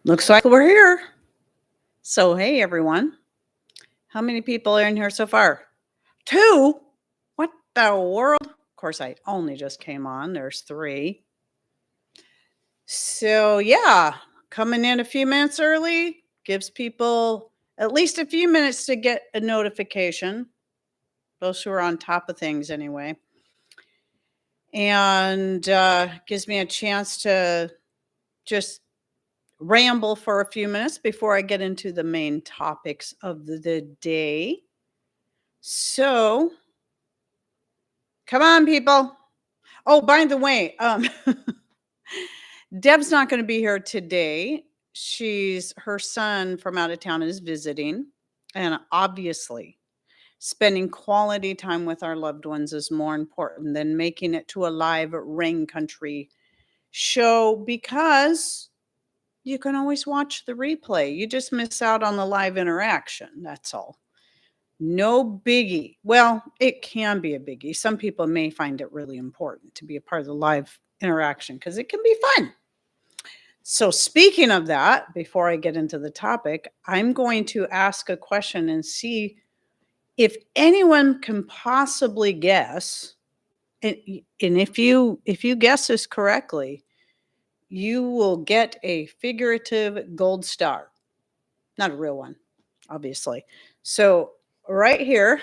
Looks like we're here. So, hey, everyone. How many people are in here so far? 2? What the world? Of course, I only just came on. There's 3. So, yeah, coming in a few minutes early gives people at least a few minutes to get a notification. Those who are on top of things, anyway. And gives me a chance to just ramble for a few minutes before I get into the main topics of the day. So, come on, people. Oh, by the way, Deb's not going to be here today. Her son from out of town is visiting. And obviously, spending quality time with our loved ones is more important than making it to a live rain country show because you can always watch the replay. You just miss out on the live interaction. That's all. No biggie. Well, it can be a biggie. Some people may find it really important to be a part of the live interaction because it can be fun. So, speaking of that, before I get into the topic, I'm going to ask a question and see if anyone can possibly guess. And if you guess this correctly, you will get a figurative gold star. Not a real one, obviously. So, right here,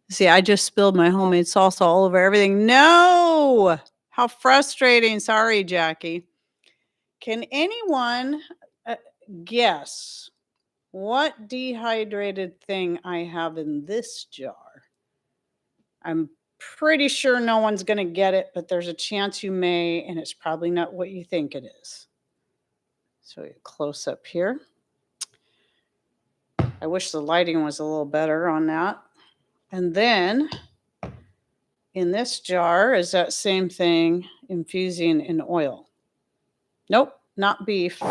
see, I just spilled my homemade salsa all over everything. No! How frustrating. Sorry, Jackie. Can anyone guess what dehydrated thing I have in this jar? I'm pretty sure no one's going to get it, but there's a chance you may, and it's probably not what you think it is. So, close up here. I wish the lighting was a little better on that. And then in this jar is that same thing, infusing in oil. Nope, not beef.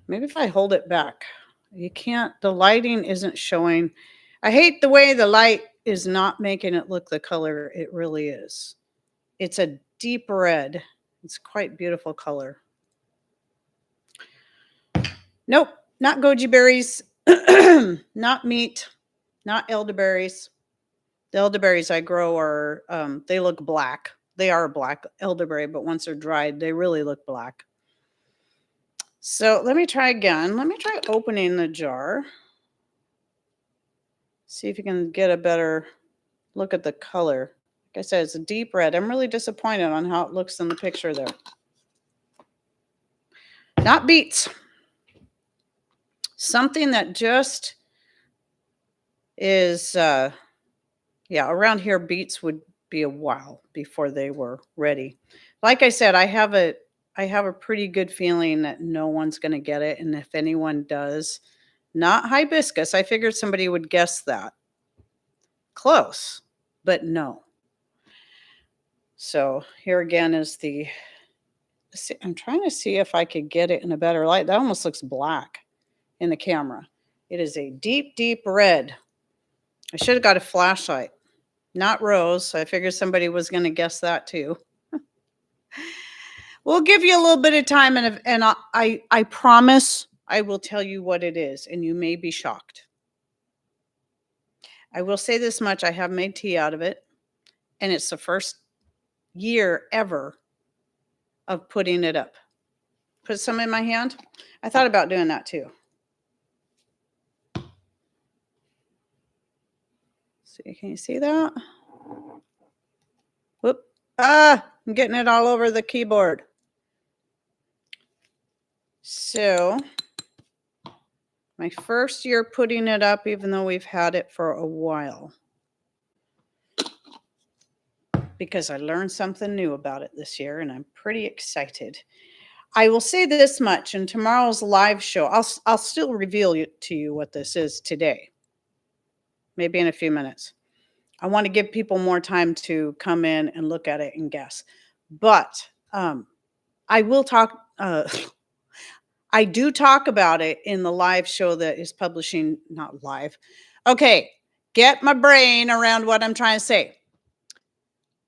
Maybe if I hold it back. You can't, the lighting isn't showing. I hate the way the light is not making it look the color it really is. It's a deep red. It's quite beautiful color. Nope, not goji berries, not meat, not elderberries. The elderberries I grow are, they look black. They are black elderberry, but once they're dried, they really look black. So let me try again. Let me try opening the jar. See if you can get a better look at the color. Like I said, it's a deep red. I'm really disappointed on how it looks in the picture there. Not beets. Something that just is, around here, beets would be a while before they were ready. Like I said, I have a pretty good feeling that no one's going to get it. And if anyone does, not hibiscus. I figured somebody would guess that. Close, but no. So here again is I'm trying to see if I could get it in a better light. That almost looks black in the camera. It is a deep, deep red. I should have got a flashlight. Not rose. I figured somebody was going to guess that too. We'll give you a little bit of time, and I promise I will tell you what it is, and you may be shocked. I will say this much. I have made tea out of it, and it's the first year ever of putting it up. Put some in my hand. I thought about doing that too. See, can you see that? Whoop. I'm getting it all over the keyboard. So, my first year putting it up, even though we've had it for a while. Because I learned something new about it this year, and I'm pretty excited. I will say this much, in tomorrow's live show, I'll still reveal to you what this is today. Maybe in a few minutes. I want to give people more time to come in and look at it and guess. But I will talk, I do talk about it in the live show that is publishing, not live. Okay, get my brain around what I'm trying to say.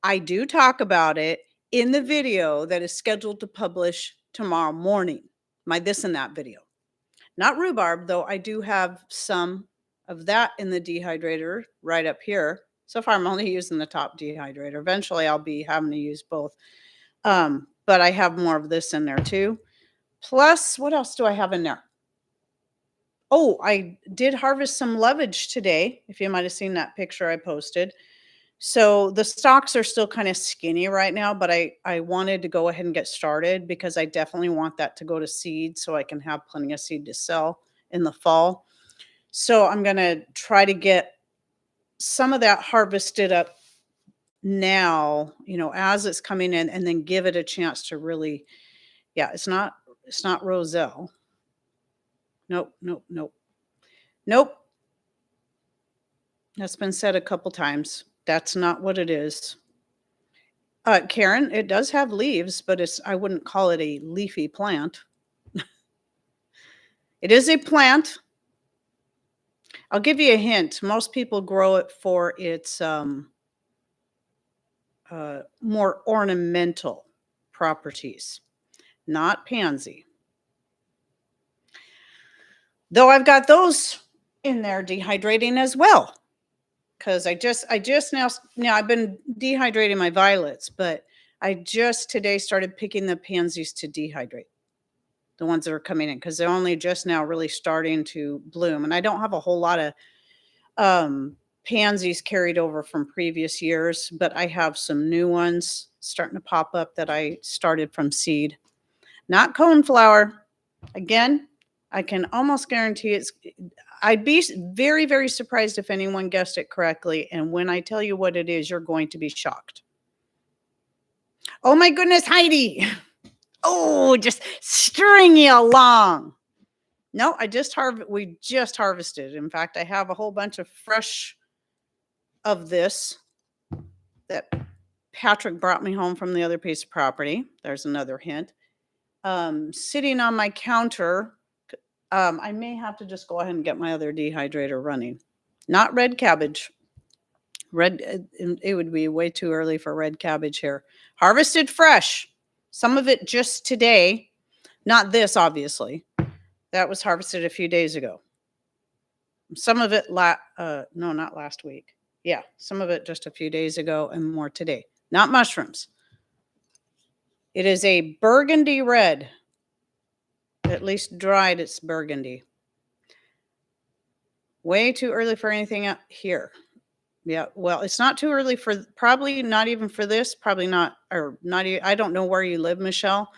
I do talk about it in the video that is scheduled to publish tomorrow morning. my this and that video. Not rhubarb, though I do have some of that in the dehydrator right up here. So far, I'm only using the top dehydrator. Eventually, I'll be having to use both. But I have more of this in there too. Plus, what else do I have in there? Oh, I did harvest some lovage today, if you might have seen that picture I posted. So the stalks are still kind of skinny right now, but I wanted to go ahead and get started because I definitely want that to go to seed so I can have plenty of seed to sell in the fall. So I'm going to try to get some of that harvested up now, as it's coming in, and then give it a chance to really, yeah, it's not Roselle. Nope, nope, nope. Nope. That's been said a couple times. That's not what it is. Karen, it does have leaves, but I wouldn't call it a leafy plant. It is a plant. I'll give you a hint. Most people grow it for its more ornamental properties, not pansy. Though I've got those in there dehydrating as well. Because I just now I've been dehydrating my violets, but I just today started picking the pansies to dehydrate, the ones that are coming in, because they're only just now really starting to bloom. And I don't have a whole lot of pansies carried over from previous years, but I have some new ones starting to pop up that I started from seed. Not coneflower. Again, I can almost guarantee I'd be very, very surprised if anyone guessed it correctly. And when I tell you what it is, you're going to be shocked. Oh my goodness, Heidi. Oh, just string you along. No, we just harvested. In fact, I have a whole bunch of fresh of this that Patrick brought me home from the other piece of property. There's another hint. Sitting on my counter. I may have to just go ahead and get my other dehydrator running. Not red cabbage. It would be way too early for red cabbage here. Harvested fresh. Some of it just today. Not this, obviously. That was harvested a few days ago. Some of it, no, not last week. Yeah, some of it just a few days ago and more today. Not mushrooms. It is a burgundy red. At least dried, it's burgundy. Way too early for anything up here. Yeah, well, it's not too early for, probably not even for this, probably not, or not, I don't know where you live, Michelle,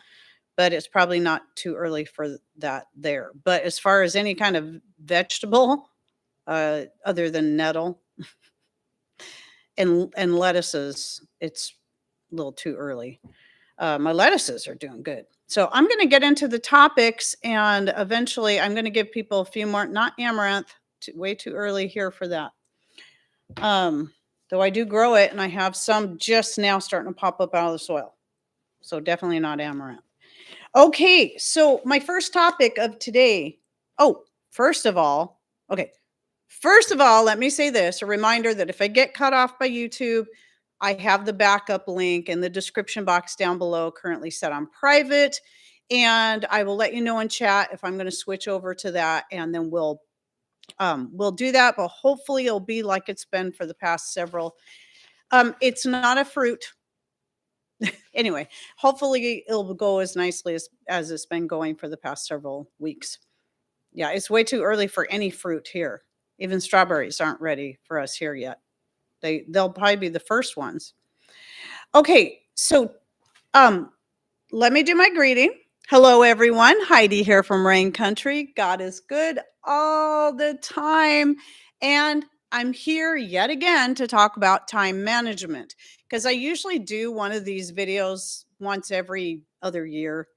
but it's probably not too early for that there. But as far as any kind of vegetable, other than nettle and lettuces, it's a little too early. My lettuces are doing good. So I'm going to get into the topics, and eventually I'm going to give people a few more, not amaranth, way too early here for that. Though I do grow it, and I have some just now starting to pop up out of the soil. So definitely not amaranth. Okay, so my first topic of today. First of all, let me say this, a reminder that if I get cut off by YouTube, I have the backup link in the description box down below, currently set on private, and I will let you know in chat if I'm going to switch over to that, and then we'll do that, but hopefully it'll be like it's been for the past several. It's not a fruit. Anyway, hopefully it'll go as nicely as it's been going for the past several weeks. Yeah, it's way too early for any fruit here. Even strawberries aren't ready for us here yet. They'll probably be the first ones. Okay, so let me do my greeting. Hello, everyone. Heidi here from Rain Country. God is good all the time. And I'm here yet again to talk about time management, because I usually do one of these videos once every other year,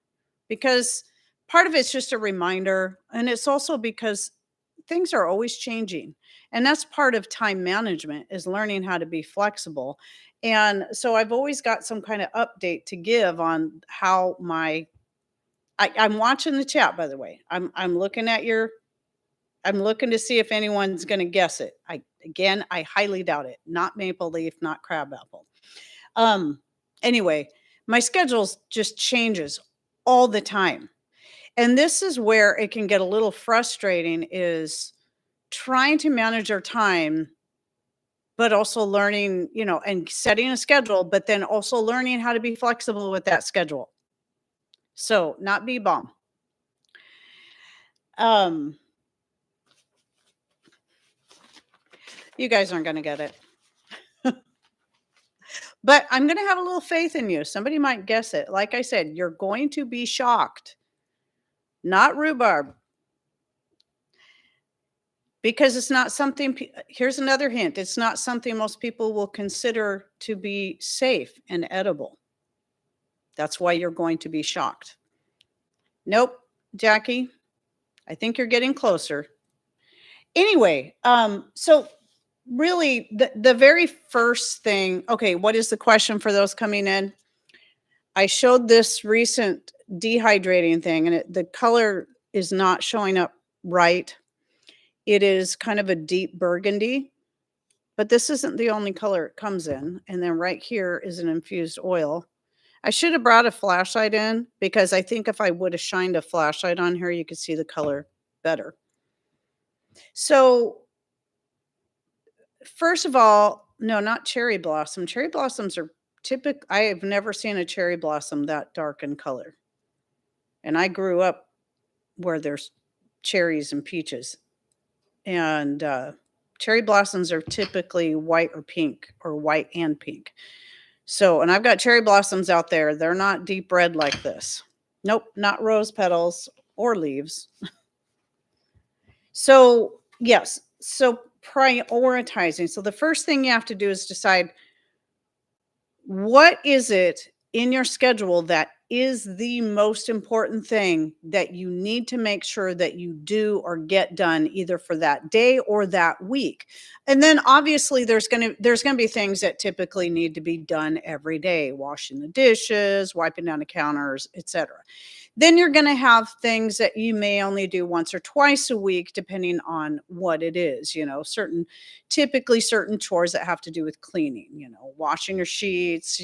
because part of it's just a reminder. And it's also because things are always changing. And that's part of time management, is learning how to be flexible. And so I've always got some kind of update to give on how I'm watching the chat, by the way. I'm looking to see if anyone's going to guess it. I highly doubt it. Not maple leaf, not crabapple. Anyway, my schedule just changes all the time. And this is where it can get a little frustrating is trying to manage our time, but also learning, and setting a schedule, but then also learning how to be flexible with that schedule. So, not be bomb. Um, you guys aren't gonna get it. But I'm gonna have a little faith in you. Somebody might guess it. Like I said, you're going to be shocked. Not rhubarb. Because it's not something here's another hint, it's not something most people will consider to be safe and edible. That's why you're going to be shocked. Nope, Jackie, I think you're getting closer. Anyway, so really the very first thing, okay, what is the question for those coming in? I showed this recent dehydrating thing and the color is not showing up right. It is kind of a deep burgundy, but this isn't the only color it comes in. And then right here is an infused oil. I should have brought a flashlight in because I think if I would have shined a flashlight on here, you could see the color better. So first of all, no, not cherry blossom. Cherry blossoms are typical. I have never seen a cherry blossom that dark in color. And I grew up where there's cherries and peaches. And cherry blossoms are typically white or pink, or white and pink. So, and I've got cherry blossoms out there. They're not deep red like this. Nope, not rose petals or leaves. So, yes. So, prioritizing. So, the first thing you have to do is decide what is it in your schedule that is the most important thing that you need to make sure that you do or get done either for that day or that week. And then obviously there's going to be things that typically need to be done every day, washing the dishes, wiping down the counters, etc. Then you're going to have things that you may only do once or twice a week, depending on what it is, typically certain chores that have to do with cleaning, washing your sheets,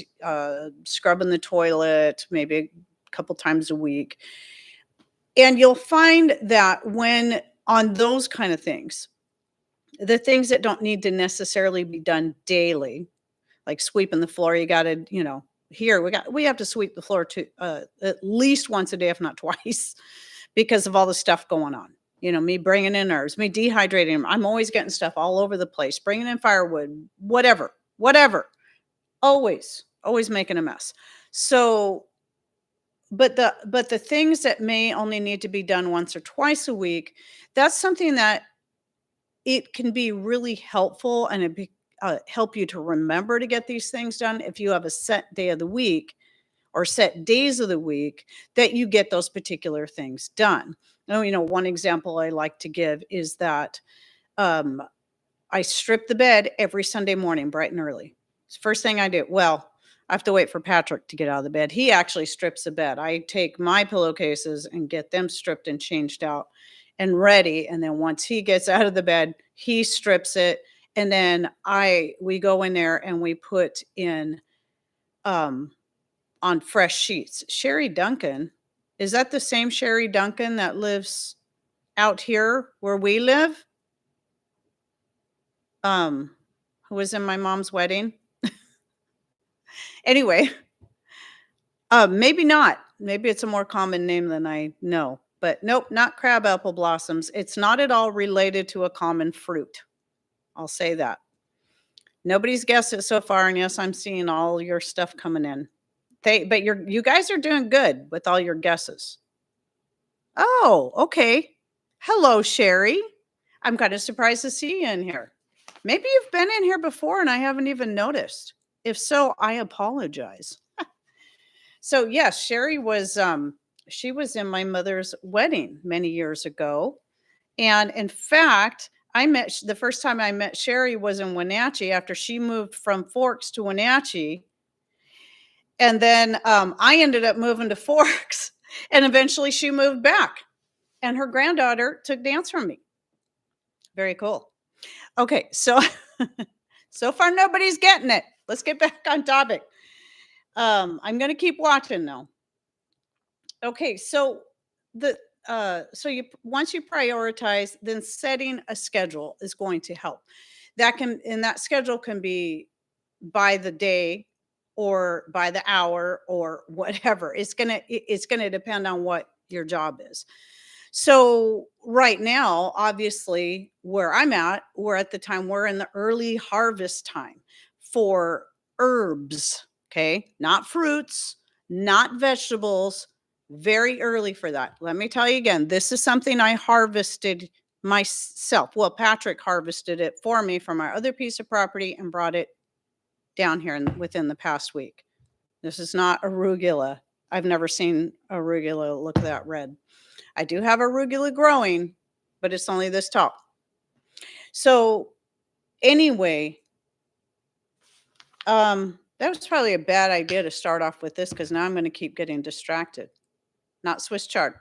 scrubbing the toilet, maybe a couple times a week. And you'll find that when on those kind of things, the things that don't need to necessarily be done daily, like sweeping the floor, you got to, here we have to sweep the floor at least once a day, if not twice, because of all the stuff going on. Me bringing in herbs, me dehydrating them. I'm always getting stuff all over the place, bringing in firewood, whatever, always making a mess. So, but the things that may only need to be done once or twice a week, that's something that it can be really helpful, and it help you to remember to get these things done if you have a set day of the week or set days of the week that you get those particular things done. Now, one example I like to give is that I strip the bed every Sunday morning, bright and early. It's the first thing I do. Well, I have to wait for Patrick to get out of the bed. He actually strips the bed. I take my pillowcases and get them stripped and changed out and ready. And then once he gets out of the bed, he strips it. And then we go in there and we put in on fresh sheets. Sherry Duncan, is that the same Sherry Duncan that lives out here where we live? Who was in my mom's wedding? Anyway, maybe not. Maybe it's a more common name than I know. But nope, not crabapple blossoms. It's not at all related to a common fruit. I'll say that. Nobody's guessed it so far, and yes, I'm seeing all your stuff coming in. But you guys are doing good with all your guesses. Oh, okay. Hello, Sherry. I'm kind of surprised to see you in here. Maybe you've been in here before and I haven't even noticed. If so, I apologize. So yes, Sherry was she was in my mother's wedding many years ago. And in fact, the first time I met Sherry was in Wenatchee after she moved from Forks to Wenatchee. And then I ended up moving to Forks, and eventually she moved back. And her granddaughter took dance from me. Very cool. Okay, so so far nobody's getting it. Let's get back on topic. I'm going to keep watching though. Okay, so the so you once you prioritize, then setting a schedule is going to help. That schedule can be by the day or by the hour or whatever. It's gonna depend on what your job is. So right now, obviously, where I'm at, we're in the early harvest time for herbs. Okay. Not fruits, not vegetables, very early for that. Let me tell you again, this is something I harvested myself. Well, Patrick harvested it for me from our other piece of property and brought it down here within the past week. This is not arugula. I've never seen arugula look that red. I do have arugula growing, but it's only this tall. So anyway, that was probably a bad idea to start off with this because now I'm going to keep getting distracted. Not Swiss chard.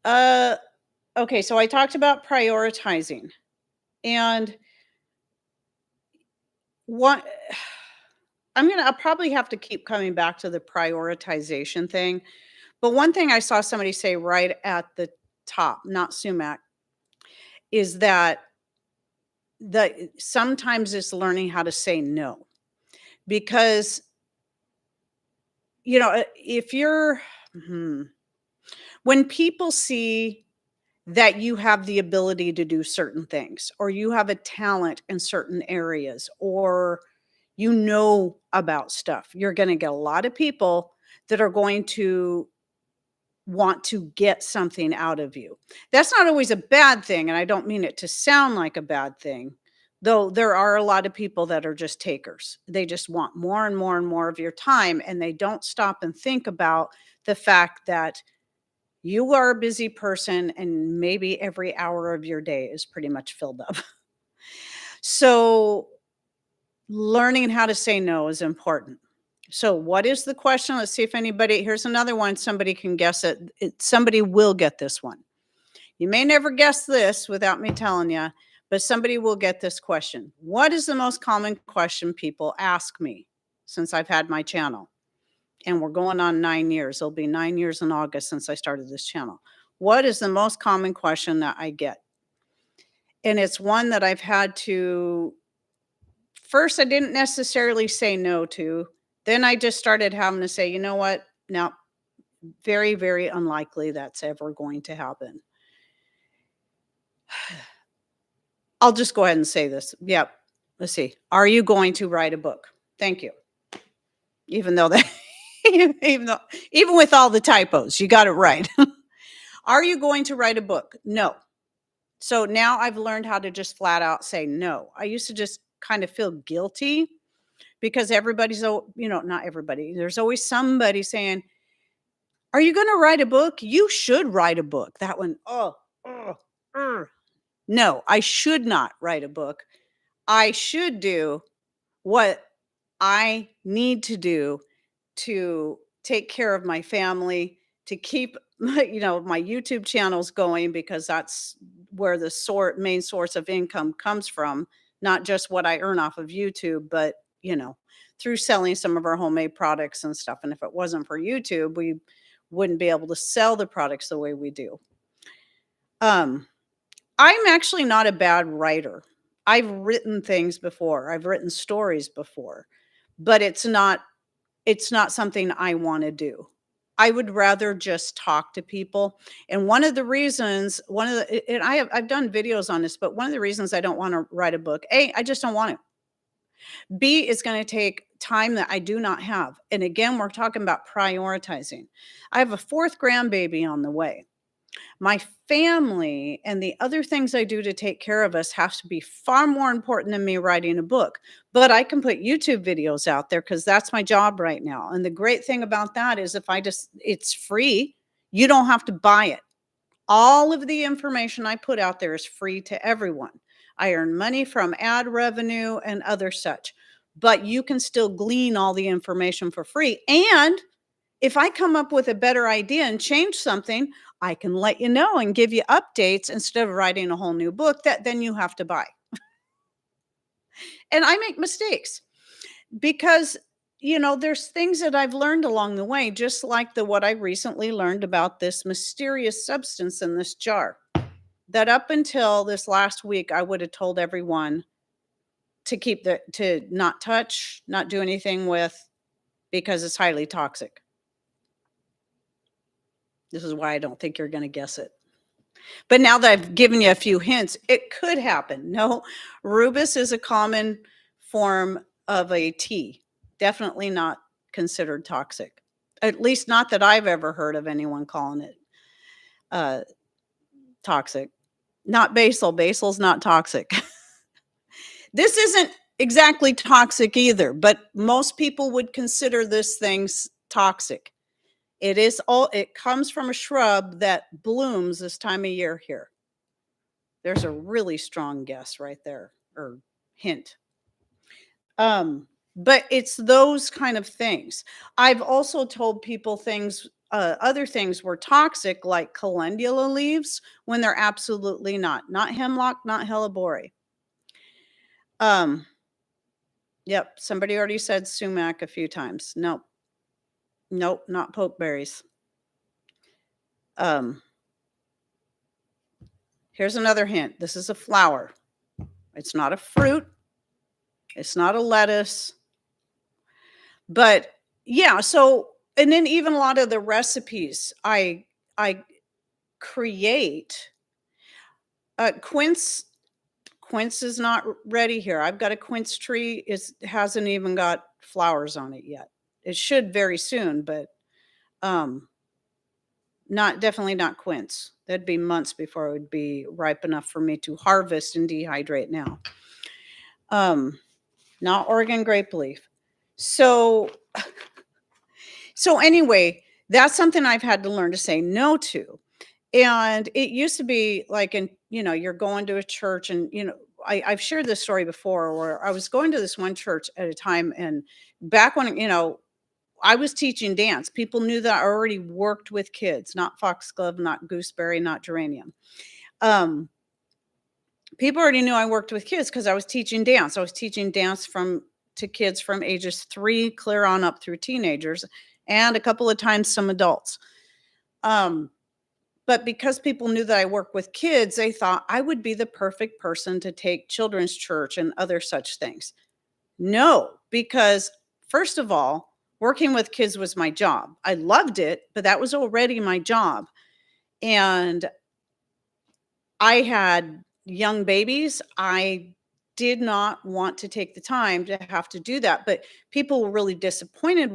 Okay, so I talked about prioritizing, and what I'll probably have to keep coming back to the prioritization thing. But one thing I saw somebody say right at the top, not sumac, is that sometimes it's learning how to say no. Because, if you're when people see that you have the ability to do certain things, or you have a talent in certain areas, or about stuff, you're going to get a lot of people that are going to want to get something out of you. That's not always a bad thing, and I don't mean it to sound like a bad thing, though there are a lot of people that are just takers. They just want more and more and more of your time, and they don't stop and think about the fact that you are a busy person and maybe every hour of your day is pretty much filled up. So learning how to say no is important. So what is the question? Let's see if here's another one. Somebody can guess it. Somebody will get this one. You may never guess this without me telling you, but somebody will get this question. What is the most common question people ask me since I've had my channel? And we're going on 9 years. It'll be 9 years in August since I started this channel. What is the most common question that I get? And it's one that I've had to, first, I didn't necessarily say no to. Then I just started having to say, you know what? Now, very, very unlikely that's ever going to happen. I'll just go ahead and say this. Yep. Let's see. Are you going to write a book? Thank you. Even with all the typos, you got it right. Are you going to write a book? No. So now I've learned how to just flat out say no. I used to just kind of feel guilty because not everybody. There's always somebody saying, are you going to write a book? You should write a book. That one, no, I should not write a book. I should do what I need to do to take care of my family, to keep my YouTube channels going, because that's where the main source of income comes from, not just what I earn off of YouTube, but through selling some of our homemade products and stuff. And if it wasn't for YouTube, we wouldn't be able to sell the products the way we do. I'm actually not a bad writer. I've written things before. I've written stories before, but it's not something I want to do. I would rather just talk to people. And one of the reasons, and I've done videos on this, but one of the reasons I don't want to write a book, A, I just don't want to. B, it's going to take time that I do not have. And again, we're talking about prioritizing. I have a 4th grandbaby on the way. My family and the other things I do to take care of us have to be far more important than me writing a book. But I can put YouTube videos out there because that's my job right now. And the great thing about that is it's free. You don't have to buy it. All of the information I put out there is free to everyone. I earn money from ad revenue and other such, but you can still glean all the information for free. And if I come up with a better idea and change something, I can let you know and give you updates instead of writing a whole new book that then you have to buy. And I make mistakes because there's things that I've learned along the way, just like what I recently learned about this mysterious substance in this jar, that up until this last week, I would have told everyone to not touch, not do anything with, because it's highly toxic. This is why I don't think you're going to guess it. But now that I've given you a few hints, it could happen. No, rubus is a common form of a tea. Definitely not considered toxic. At least not that I've ever heard of anyone calling it toxic. Not basil. Basil's not toxic. This isn't exactly toxic either, but most people would consider this thing toxic. It comes from a shrub that blooms this time of year here. There's a really strong guess right there, or hint. But it's those kind of things. I've also told people other things were toxic, like calendula leaves, when they're absolutely not. Not hemlock, not hellebore. Yep, somebody already said sumac a few times. Nope, not pokeberries. Here's another hint. This is a flower. It's not a fruit. It's not a lettuce. But yeah, so, and then even a lot of the recipes I create, quince is not ready here. I've got a quince tree. It hasn't even got flowers on it yet. It should very soon, but definitely not quince. That'd be months before it would be ripe enough for me to harvest and dehydrate now. Not Oregon grape leaf. So anyway, that's something I've had to learn to say no to. And it used to be like, you're going to a church, and, I've shared this story before, where I was going to this one church at a time, and back when, I was teaching dance. People knew that I already worked with kids, not foxglove, not gooseberry, not geranium. People already knew I worked with kids because I was teaching dance. I was teaching dance to kids from ages 3 clear on up through teenagers, and a couple of times some adults. But because people knew that I work with kids, they thought I would be the perfect person to take children's church and other such things. No, because first of all, working with kids was my job. I loved it, but that was already my job. And I had young babies. I did not want to take the time to have to do that. But people were really disappointed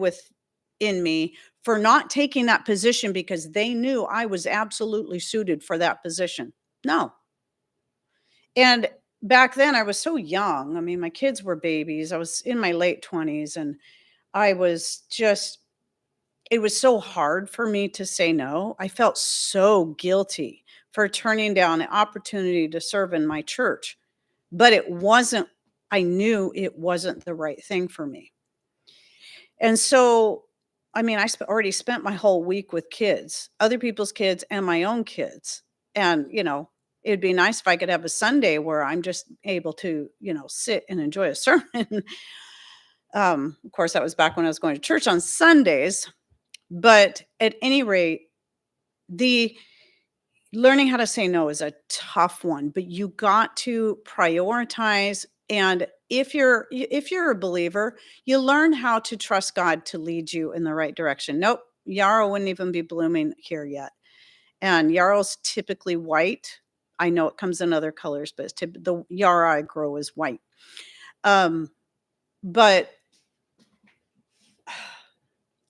in me for not taking that position, because they knew I was absolutely suited for that position. No. And back then I was so young. I mean, my kids were babies. I was in my late 20s, and it was so hard for me to say no. I felt so guilty for turning down an opportunity to serve in my church, but I knew it wasn't the right thing for me. And so, I mean, I already spent my whole week with kids, other people's kids and my own kids. And, it'd be nice if I could have a Sunday where I'm just able to, sit and enjoy a sermon. Of course, that was back when I was going to church on Sundays. But at any rate, the learning how to say no is a tough one, but you got to prioritize. And if you're a believer, you learn how to trust God to lead you in the right direction. Nope, yarrow wouldn't even be blooming here yet. And yarrow's typically white. I know it comes in other colors, but the yarrow I grow is white. But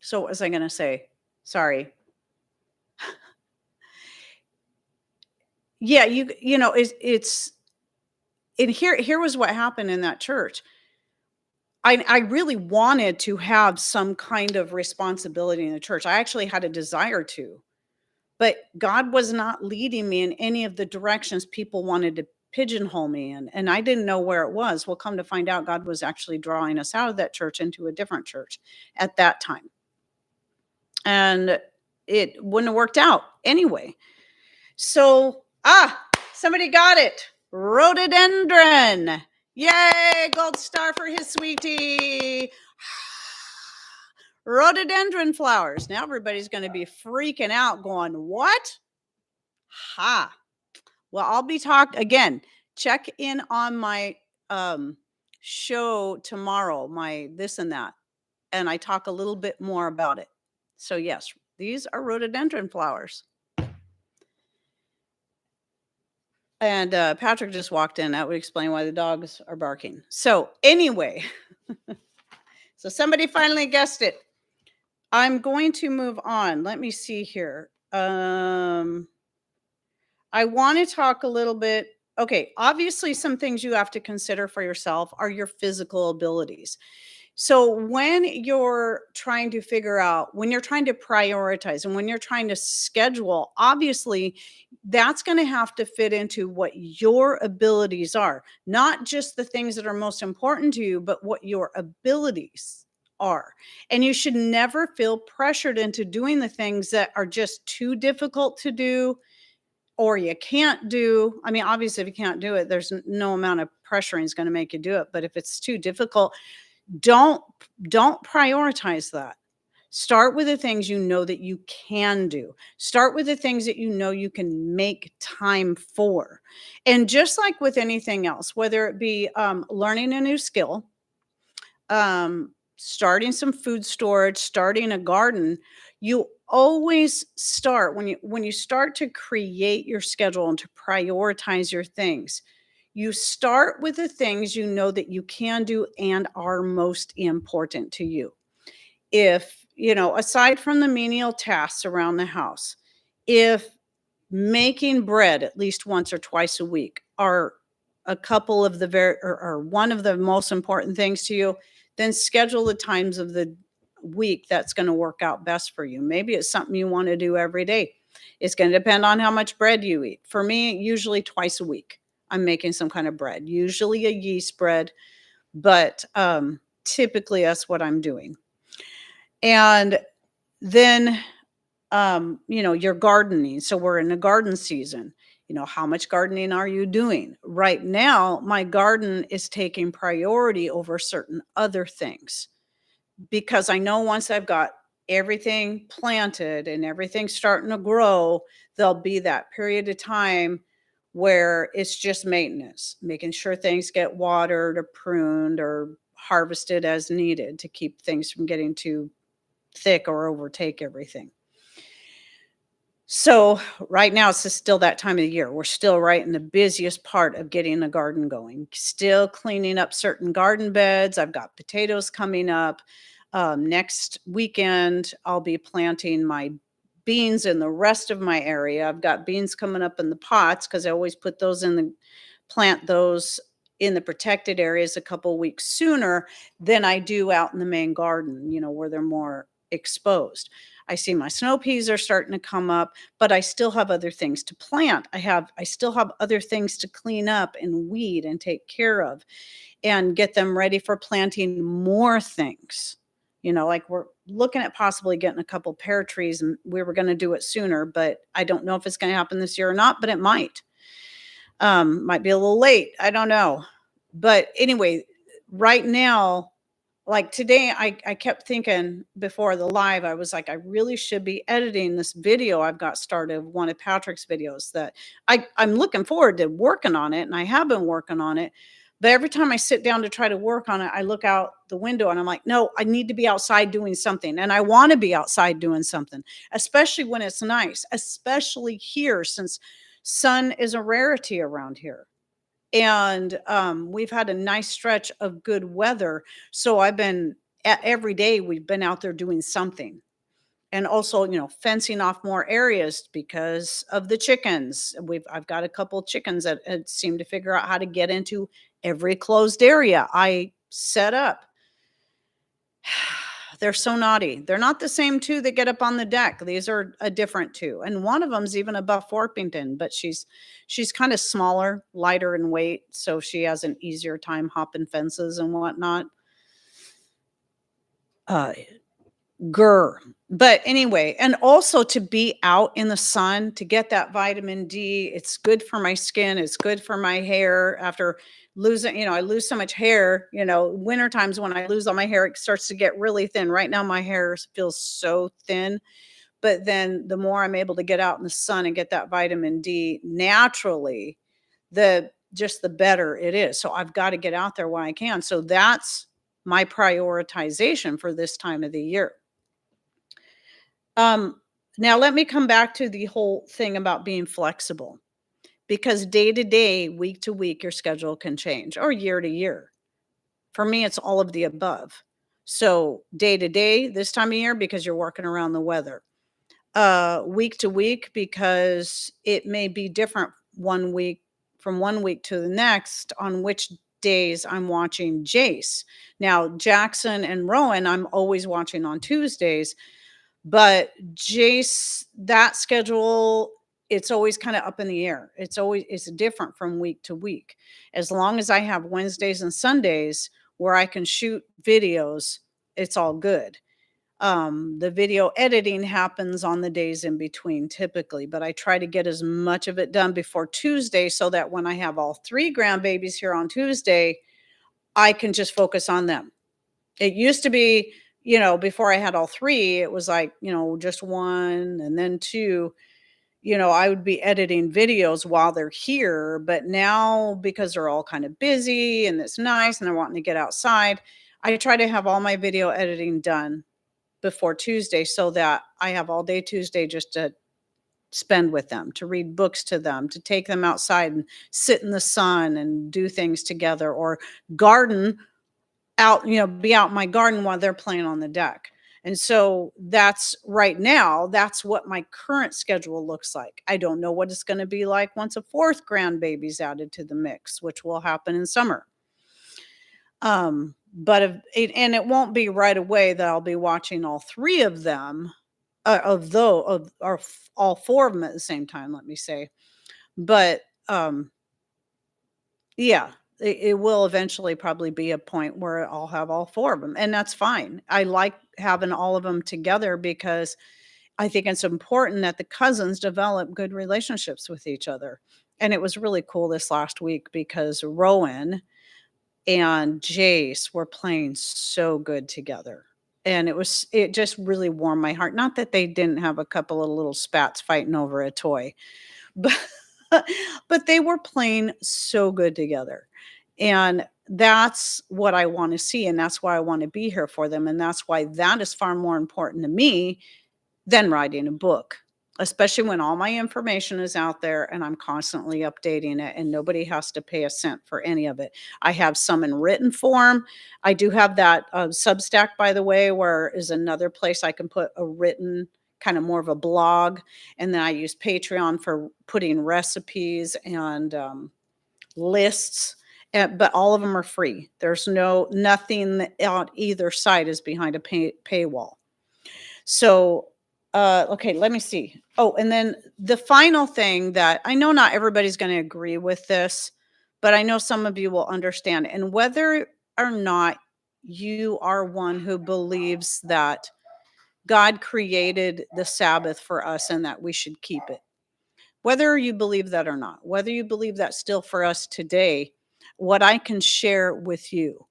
so what was I going to say? Sorry. Yeah, it's and here was what happened in that church. I really wanted to have some kind of responsibility in the church. I actually had a desire to, but God was not leading me in any of the directions people wanted to pigeonhole me in, and I didn't know where it was. Well, come to find out, God was actually drawing us out of that church into a different church at that time. And it wouldn't have worked out anyway. So, somebody got it. Rhododendron. Yay, gold star for his sweetie. Rhododendron flowers. Now everybody's going to be freaking out going, what? Ha. Well, I'll be again, check in on my show tomorrow, my this and that, and I talk a little bit more about it. So yes, these are rhododendron flowers. And Patrick just walked in. That would explain why the dogs are barking. So anyway, so somebody finally guessed it. I'm going to move on. Let me see here. I want to talk a little bit. Okay, obviously, some things you have to consider for yourself are your physical abilities. So, when you're trying to figure out, when you're trying to prioritize and when you're trying to schedule, obviously, that's going to have to fit into what your abilities are, not just the things that are most important to you, but what your abilities are. And you should never feel pressured into doing the things that are just too difficult to do or you can't do. I mean, obviously, if you can't do it, there's no amount of pressuring is going to make you do it. But if it's too difficult, don't prioritize that. Start with the things you know that you can do. Start with the things that you know you can make time for. And just like with anything else, whether it be learning a new skill, starting some food storage, starting a garden, you always start when you start to create your schedule and to prioritize your things. You start with the things you know that you can do and are most important to you. If, aside from the menial tasks around the house, if making bread at least once or twice a week are a couple of the or one of the most important things to you, then schedule the times of the week that's going to work out best for you. Maybe it's something you want to do every day. It's going to depend on how much bread you eat. For me, usually twice a week, I'm making some kind of bread, usually a yeast bread, but typically that's what I'm doing. And then you're gardening. So we're in a garden season. How much gardening are you doing? Right now, my garden is taking priority over certain other things because I know once I've got everything planted and everything starting to grow, there'll be that period of time where it's just maintenance, making sure things get watered or pruned or harvested as needed to keep things from getting too thick or overtake everything. So right now it's just still that time of the year. We're still right in the busiest part of getting the garden going. Still cleaning up certain garden beds. I've got potatoes coming up. Next weekend, I'll be planting my beans in the rest of my area. I've got beans coming up in the pots because I always put those plant those in the protected areas a couple weeks sooner than I do out in the main garden, where they're more exposed. I see my snow peas are starting to come up, but I still have other things to plant. I still have other things to clean up and weed and take care of and get them ready for planting more things. Like we're looking at possibly getting a couple pear trees, and we were going to do it sooner, but I don't know if it's going to happen this year or not, but it might. Might be a little late. I don't know. But anyway, right now, like today, I kept thinking before the live, I was like, I really should be editing this video I've got started, one of Patrick's videos that I'm looking forward to working on it. And I have been working on it. But every time I sit down to try to work on it, I look out the window and I'm like, no, I need to be outside doing something. And I want to be outside doing something, especially when it's nice, especially here since sun is a rarity around here. And we've had a nice stretch of good weather. So every day we've been out there doing something. And also, fencing off more areas because of the chickens. I've got a couple of chickens that seem to figure out how to get into every closed area I set up. They're so naughty. They're not the same two that get up on the deck. These are a different two. And one of them's even a Buff Orpington, but she's kind of smaller, lighter in weight. So she has an easier time hopping fences and whatnot. Grr. But anyway, and also to be out in the sun to get that vitamin D. It's good for my skin. It's good for my hair after losing, I lose so much hair, winter times when I lose all my hair, it starts to get really thin. Right now, my hair feels so thin. But then the more I'm able to get out in the sun and get that vitamin D naturally, the better it is. So I've got to get out there while I can. So that's my prioritization for this time of the year. Um, Now let me come back to the whole thing about being flexible because day to day, week to week, your schedule can change or year to year. For me, it's all of the above. So day to day, this time of year, because you're working around the weather. Week to week, because it may be different one week from one week to the next on which days I'm watching Jace. Now, Jackson and Rowan, I'm always watching on Tuesdays, but Jace, that schedule, it's always kind of up in the air. It's different from week to week. As long as I have Wednesdays and Sundays where I can shoot videos, it's all good. The video editing happens on the days in between typically, but I try to get as much of it done before Tuesday so that when I have all three grandbabies here on Tuesday, I can just focus on them. It used to be, before I had all three, it was like, just one and then two. I would be editing videos while they're here, but now because they're all kind of busy and it's nice and they're wanting to get outside, I try to have all my video editing done before Tuesday so that I have all day Tuesday just to spend with them, to read books to them, to take them outside and sit in the sun and do things together or garden out, be out in my garden while they're playing on the deck. And so that's right now, that's what my current schedule looks like. I don't know what it's going to be like once a fourth grandbaby's added to the mix, which will happen in summer. But it won't be right away that I'll be watching all three of them, all four of them at the same time, let me say. But yeah, it will eventually probably be a point where I'll have all four of them, and that's fine. I like having all of them together because I think it's important that the cousins develop good relationships with each other. And it was really cool this last week because Rowan and Jace were playing so good together. And it just really warmed my heart. Not that they didn't have a couple of little spats fighting over a toy, but but they were playing so good together. And that's what I want to see. And that's why I want to be here for them. And that's why that is far more important to me than writing a book, especially when all my information is out there and I'm constantly updating it and nobody has to pay a cent for any of it. I have some in written form. I do have that Substack, by the way, where is another place I can put a written kind of more of a blog. And then I use Patreon for putting recipes and lists. But all of them are free. There's nothing on either side is behind a paywall. So, okay, let me see. Oh, and then the final thing that I know not everybody's going to agree with this, but I know some of you will understand. And whether or not you are one who believes that God created the Sabbath for us and that we should keep it, whether you believe that or not, whether you believe that still for us today, what I can share with you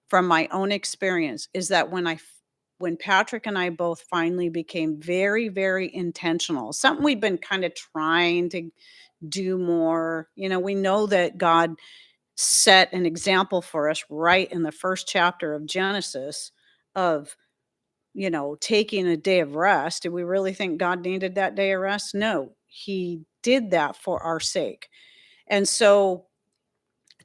from my own experience is that when Patrick and I both finally became very, very intentional, something we've been kind of trying to do more. We know that God set an example for us right in the first chapter of Genesis of, taking a day of rest. Did we really think God needed that day of rest? No, he did that for our sake. And so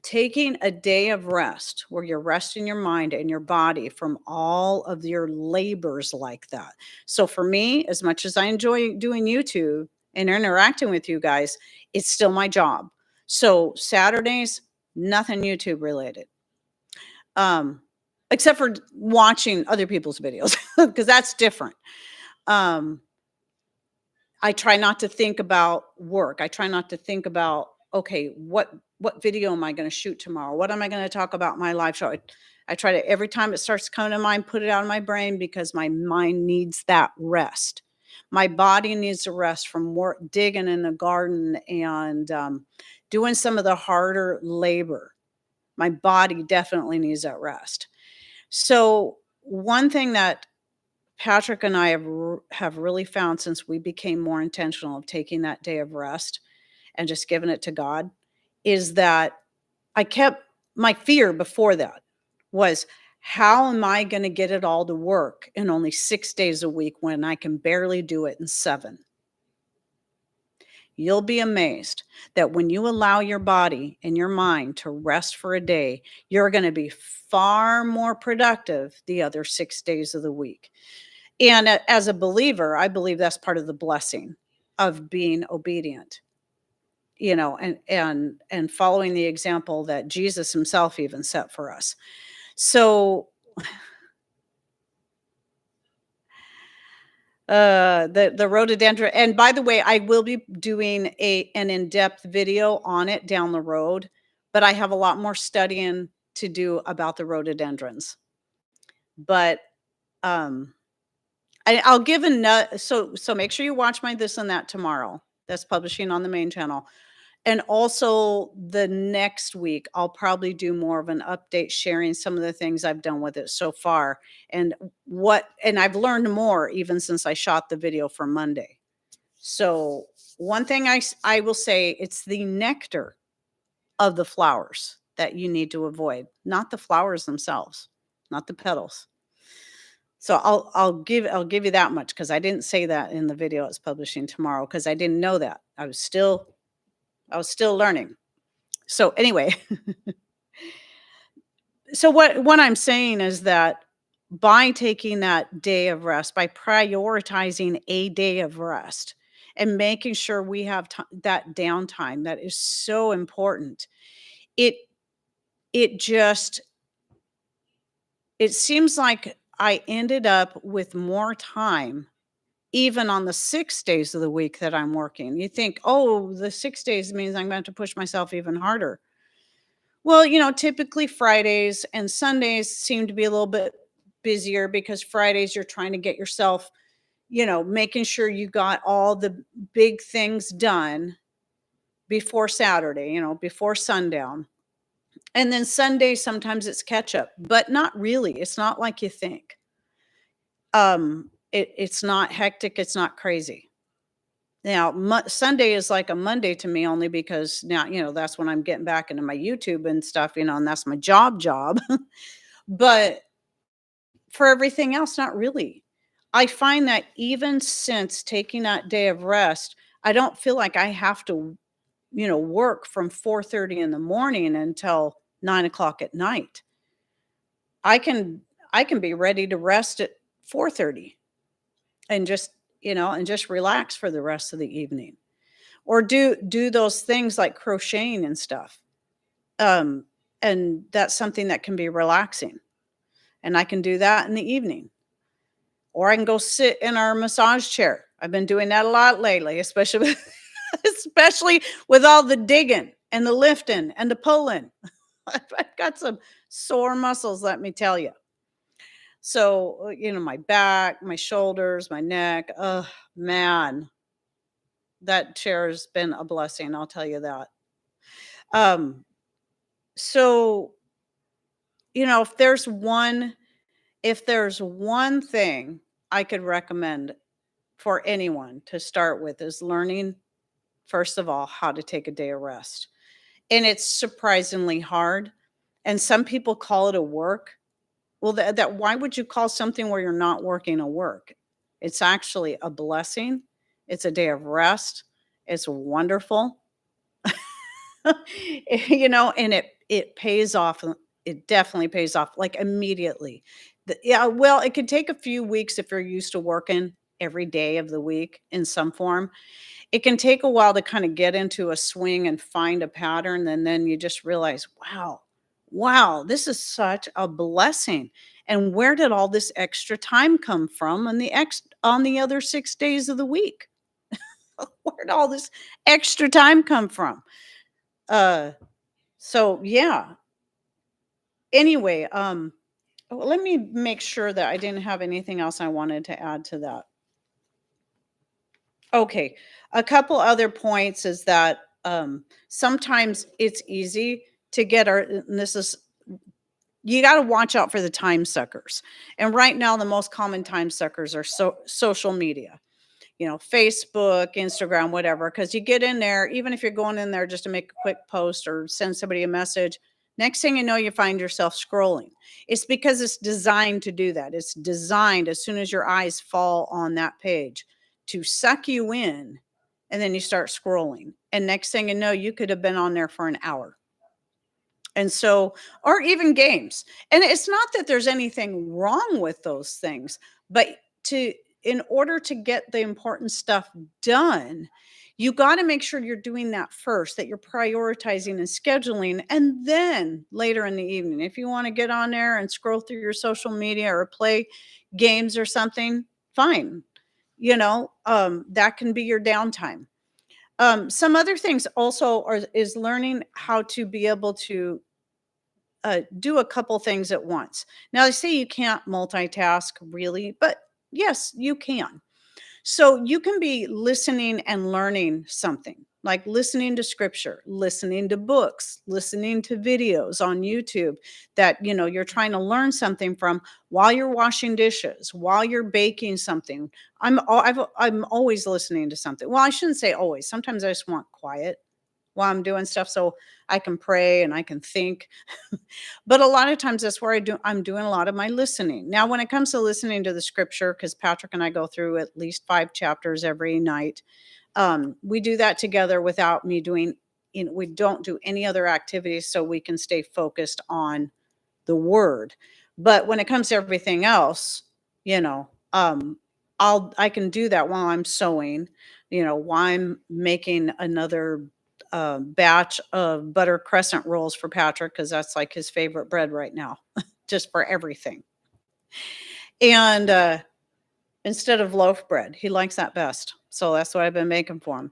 taking a day of rest where you're resting your mind and your body from all of your labors like that. So for me, as much as I enjoy doing YouTube and interacting with you guys, it's still my job. So Saturdays, nothing YouTube related. Except for watching other people's videos because that's different. Um, I try not to think about work. I try not to think about, okay, what video am I going to shoot tomorrow? What am I going to talk about in my live show? I try to every time it starts coming to mind, put it out of my brain because my mind needs that rest. My body needs a rest from work, digging in the garden and doing some of the harder labor. My body definitely needs that rest. So, one thing that Patrick and I have really found since we became more intentional of taking that day of rest and just giving it to God is that I kept my fear before that was, how am I going to get it all to work in only 6 days a week when I can barely do it in 7? You'll be amazed that when you allow your body and your mind to rest for a day, you're going to be far more productive the other 6 days of the week. And as a believer, I believe that's part of the blessing of being obedient, and following the example that Jesus himself even set for us. So, the rhododendron, and by the way, I will be doing an in-depth video on it down the road, but I have a lot more studying to do about the rhododendrons. But, um, I'll give a nut. So make sure you watch my This and That tomorrow. That's publishing on the main channel. And also the next week, I'll probably do more of an update sharing some of the things I've done with it so far and I've learned more even since I shot the video for Monday. So one thing I will say, it's the nectar of the flowers that you need to avoid, not the flowers themselves, not the petals. So I'll give you that much because I didn't say that in the video it's publishing tomorrow because I didn't know that. I was still learning. So anyway, so what I'm saying is that by taking that day of rest, by prioritizing a day of rest and making sure we have that downtime that is so important, it it just it seems like I ended up with more time even on the 6 days of the week that I'm working. You think, oh, the 6 days means I'm going to push myself even harder. Well, typically Fridays and Sundays seem to be a little bit busier because Fridays you're trying to get yourself, making sure you got all the big things done before Saturday, before sundown. And then Sunday, sometimes it's catch up, but not really. It's not like you think. It's not hectic. It's not crazy. Now, Sunday is like a Monday to me only because now, that's when I'm getting back into my YouTube and stuff, and that's my job. But for everything else, not really. I find that even since taking that day of rest, I don't feel like I have to, work from 4:30 in the morning until 9 o'clock at night. I can I can be ready to rest at 4:30 and just relax for the rest of the evening. Or do those things like crocheting and stuff. Um, and that's something that can be relaxing, and I can do that in the evening. Or I can go sit in our massage chair. I've been doing that a lot lately, especially with especially with all the digging and the lifting and the pulling. I've got some sore muscles, let me tell you. So, my back, my shoulders, my neck, oh, man, that chair has been a blessing, I'll tell you that. Um, so, if there's one thing I could recommend for anyone to start with is learning, first of all, how to take a day of rest. And it's surprisingly hard. And some people call it a work. Well, that why would you call something where you're not working a work? It's actually a blessing. It's a day of rest. It's wonderful. And it pays off. It definitely pays off like immediately. Yeah, well, it could take a few weeks if you're used to working every day of the week in some form. It can take a while to kind of get into a swing and find a pattern, and then you just realize, wow, this is such a blessing. And where did all this extra time come from on the other 6 days of the week? Where did all this extra time come from? Uh, so yeah. Anyway, Oh, let me make sure that I didn't have anything else I wanted to add to that. Okay, a couple other points is that sometimes it's easy to get our, and this is, you got to watch out for the time suckers. And right now, the most common time suckers are social media, Facebook, Instagram, whatever. Because you get in there, even if you're going in there just to make a quick post or send somebody a message, next thing you know, you find yourself scrolling. It's because it's designed to do that. It's designed as soon as your eyes fall on that page to suck you in, and then you start scrolling. And next thing you know, you could have been on there for an hour. And so, or even games. And it's not that there's anything wrong with those things, but to, in order to get the important stuff done, you got to make sure you're doing that first, that you're prioritizing and scheduling. And then later in the evening, if you want to get on there and scroll through your social media or play games or something, fine. That can be your downtime. Some other things also is learning how to be able to do a couple things at once. Now, they say you can't multitask really, but yes, you can. So you can be listening and learning something, like listening to scripture, listening to books, listening to videos on YouTube that you're trying to learn something from while you're washing dishes, while you're baking something. I'm always listening to something. Well, I shouldn't say always. Sometimes I just want quiet while I'm doing stuff so I can pray and I can think. But a lot of times that's where I'm doing a lot of my listening. Now, when it comes to listening to the scripture, because Patrick and I go through at least 5 chapters every night, we do that together without me doing, we don't do any other activities so we can stay focused on the word. But when it comes to everything else, you know, um, I can do that while I'm sewing, while I'm making another batch of butter crescent rolls for Patrick because that's like his favorite bread right now, just for everything. And instead of loaf bread, he likes that best. So that's what I've been making for him.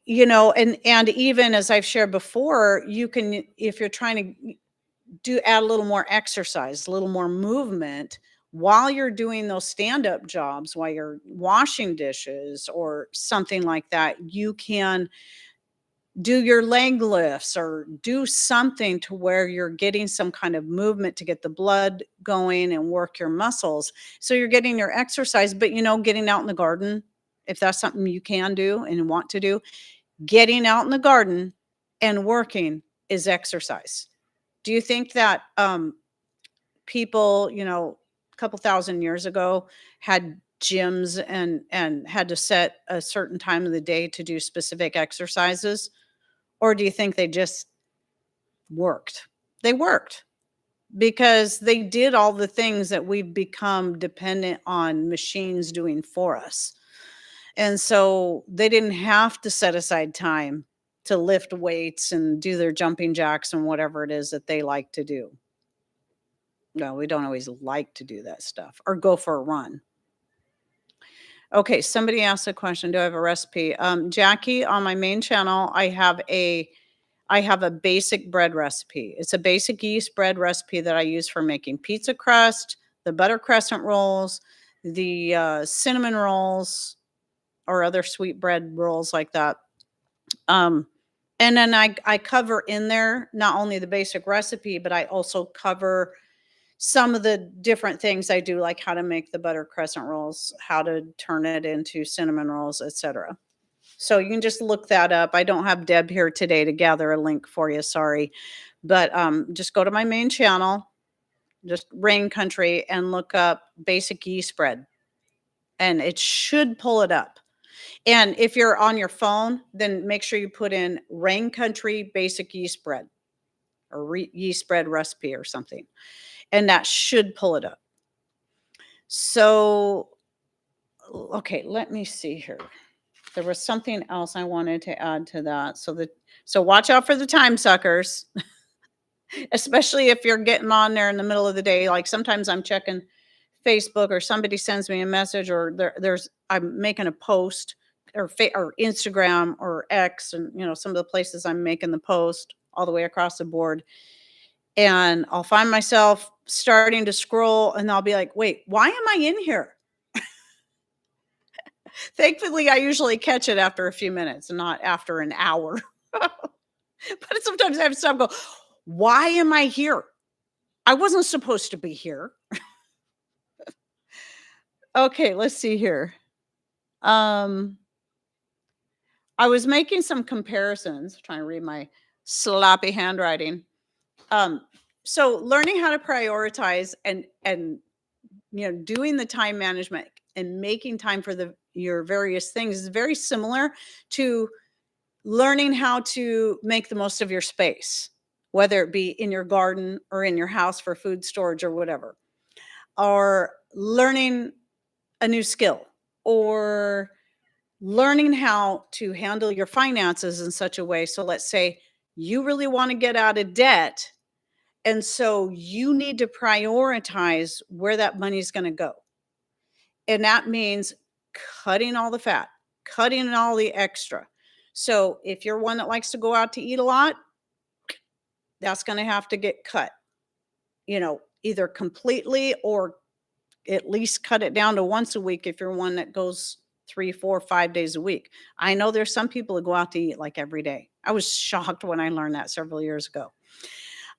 And even as I've shared before, you can, if you're trying to add a little more exercise, a little more movement while you're doing those stand-up jobs, while you're washing dishes or something like that, you can do your leg lifts or do something to where you're getting some kind of movement to get the blood going and work your muscles. So you're getting your exercise, but getting out in the garden, if that's something you can do and want to do, getting out in the garden and working is exercise. Do you think that people, a couple thousand years ago had gyms and had to set a certain time of the day to do specific exercises? Or do you think they just worked? They worked because they did all the things that we've become dependent on machines doing for us. And so they didn't have to set aside time to lift weights and do their jumping jacks and whatever it is that they like to do. No, we don't always like to do that stuff or go for a run. Okay, somebody asked a question. Do I have a recipe? Jackie, on my main channel, I have a basic bread recipe. It's a basic yeast bread recipe that I use for making pizza crust, the butter crescent rolls, the cinnamon rolls, or other sweet bread rolls like that. And then I cover in there not only the basic recipe, but I also cover some of the different things I do, like how to make the butter crescent rolls, how to turn it into cinnamon rolls, etc. So you can just look that up. I don't have Deb here today to gather a link for you, sorry. But just go to my main channel, just Rain Country, and look up basic yeast bread. And it should pull it up. And if you're on your phone, then make sure you put in Rain Country basic yeast bread or yeast bread recipe or something. And that should pull it up. So, okay, let me see here. There was something else I wanted to add to that. So watch out for the time suckers, especially if you're getting on there in the middle of the day. Like sometimes I'm checking Facebook or somebody sends me a message or I'm making a post or Instagram or X and some of the places I'm making the post all the way across the board. And I'll find myself starting to scroll and I'll be like, wait, why am I in here? Thankfully, I usually catch it after a few minutes and not after an hour. But sometimes I have to stop and go, why am I here? I wasn't supposed to be here. Okay, let's see here. Um, I was making some comparisons, trying to read my sloppy handwriting. Um, so learning how to prioritize and doing the time management and making time for your various things is very similar to learning how to make the most of your space, whether it be in your garden or in your house for food storage or whatever, or learning a new skill, or learning how to handle your finances in such a way. So let's say you really want to get out of debt. And so you need to prioritize where that money is going to go. And that means cutting all the fat, cutting all the extra. So if you're one that likes to go out to eat a lot, that's going to have to get cut, either completely or at least cut it down to once a week if you're one that goes 3, 4, 5 days a week. I know there's some people who go out to eat like every day. I was shocked when I learned that several years ago.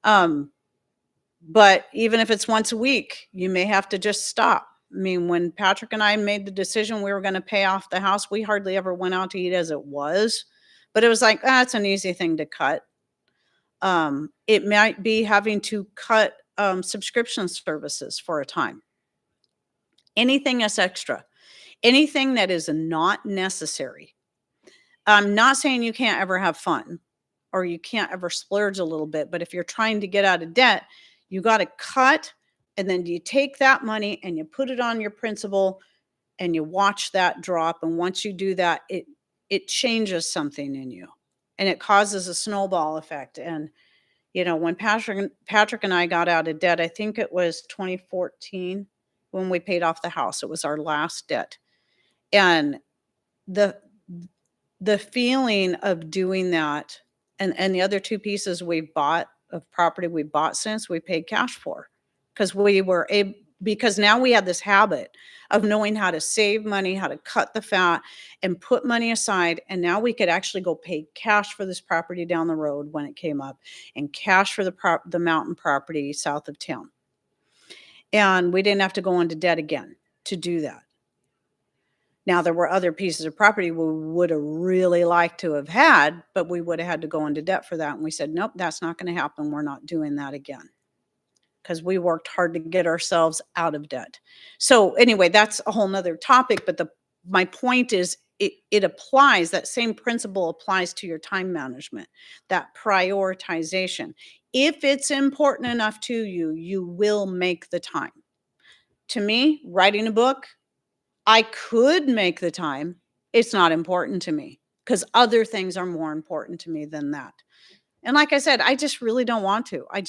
But even if it's once a week, you may have to just stop. I mean, when Patrick and I made the decision we were going to pay off the house, we hardly ever went out to eat as it was. But it was like, that's an easy thing to cut. It might be having to cut subscription services for a time. Anything that's extra, anything that is not necessary. I'm not saying you can't ever have fun or you can't ever splurge a little bit, but if you're trying to get out of debt, you got to cut, and then you take that money and you put it on your principal and you watch that drop. And once you do that, it changes something in you and it causes a snowball effect. And when Patrick and I got out of debt, I think it was 2014 when we paid off the house. It was our last debt. And the feeling of doing that, and the other two pieces we bought of property we bought since we paid cash for, because because now we had this habit of knowing how to save money, how to cut the fat and put money aside. And now we could actually go pay cash for this property down the road when it came up, and cash for the mountain property south of town. And we didn't have to go into debt again to do that. Now, there were other pieces of property we would have really liked to have had, but we would have had to go into debt for that. And we said, nope, that's not going to happen. We're not doing that again, because we worked hard to get ourselves out of debt. So anyway, that's a whole nother topic. But my point is it applies, that same principle applies to your time management, that prioritization. If it's important enough to you, you will make the time. To me, writing a book, I could make the time. It's not important to me because other things are more important to me than that. And like I said, I just really don't want to. I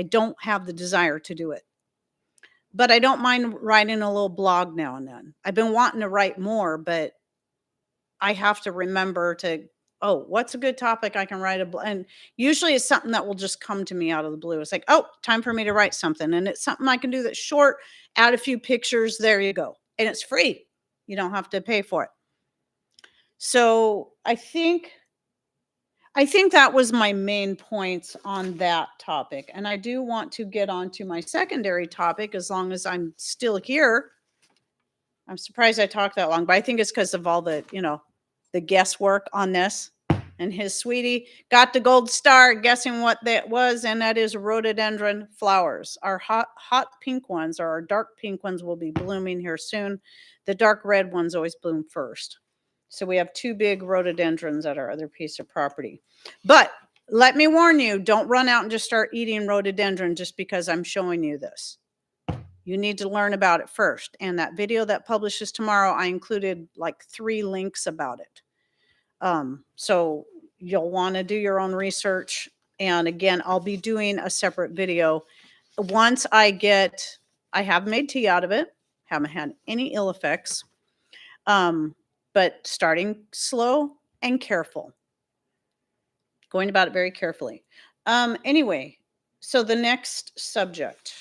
don't have the desire to do it. But I don't mind writing a little blog now and then. I've been wanting to write more, but I have to remember what's a good topic I can write and usually it's something that will just come to me out of the blue. It's like, time for me to write something. And it's something I can do that's short, add a few pictures, there you go. And it's free. You don't have to pay for it. So I think that was my main points on that topic. And I do want to get on to my secondary topic as long as I'm still here. I'm surprised I talked that long, but I think it's because of all the guesswork on this. And his sweetie got the gold star guessing what that was, and that is rhododendron flowers. Our hot pink ones, or our dark pink ones, will be blooming here soon. The dark red ones always bloom first. So we have two big rhododendrons at our other piece of property. But let me warn you, don't run out and just start eating rhododendron just because I'm showing you this. You need to learn about it first. And that video that publishes tomorrow, I included like 3 links about it. So you'll want to do your own research. And again, I'll be doing a separate video. Once I have made tea out of it, haven't had any ill effects, but starting slow and careful, going about it very carefully. Anyway, So the next subject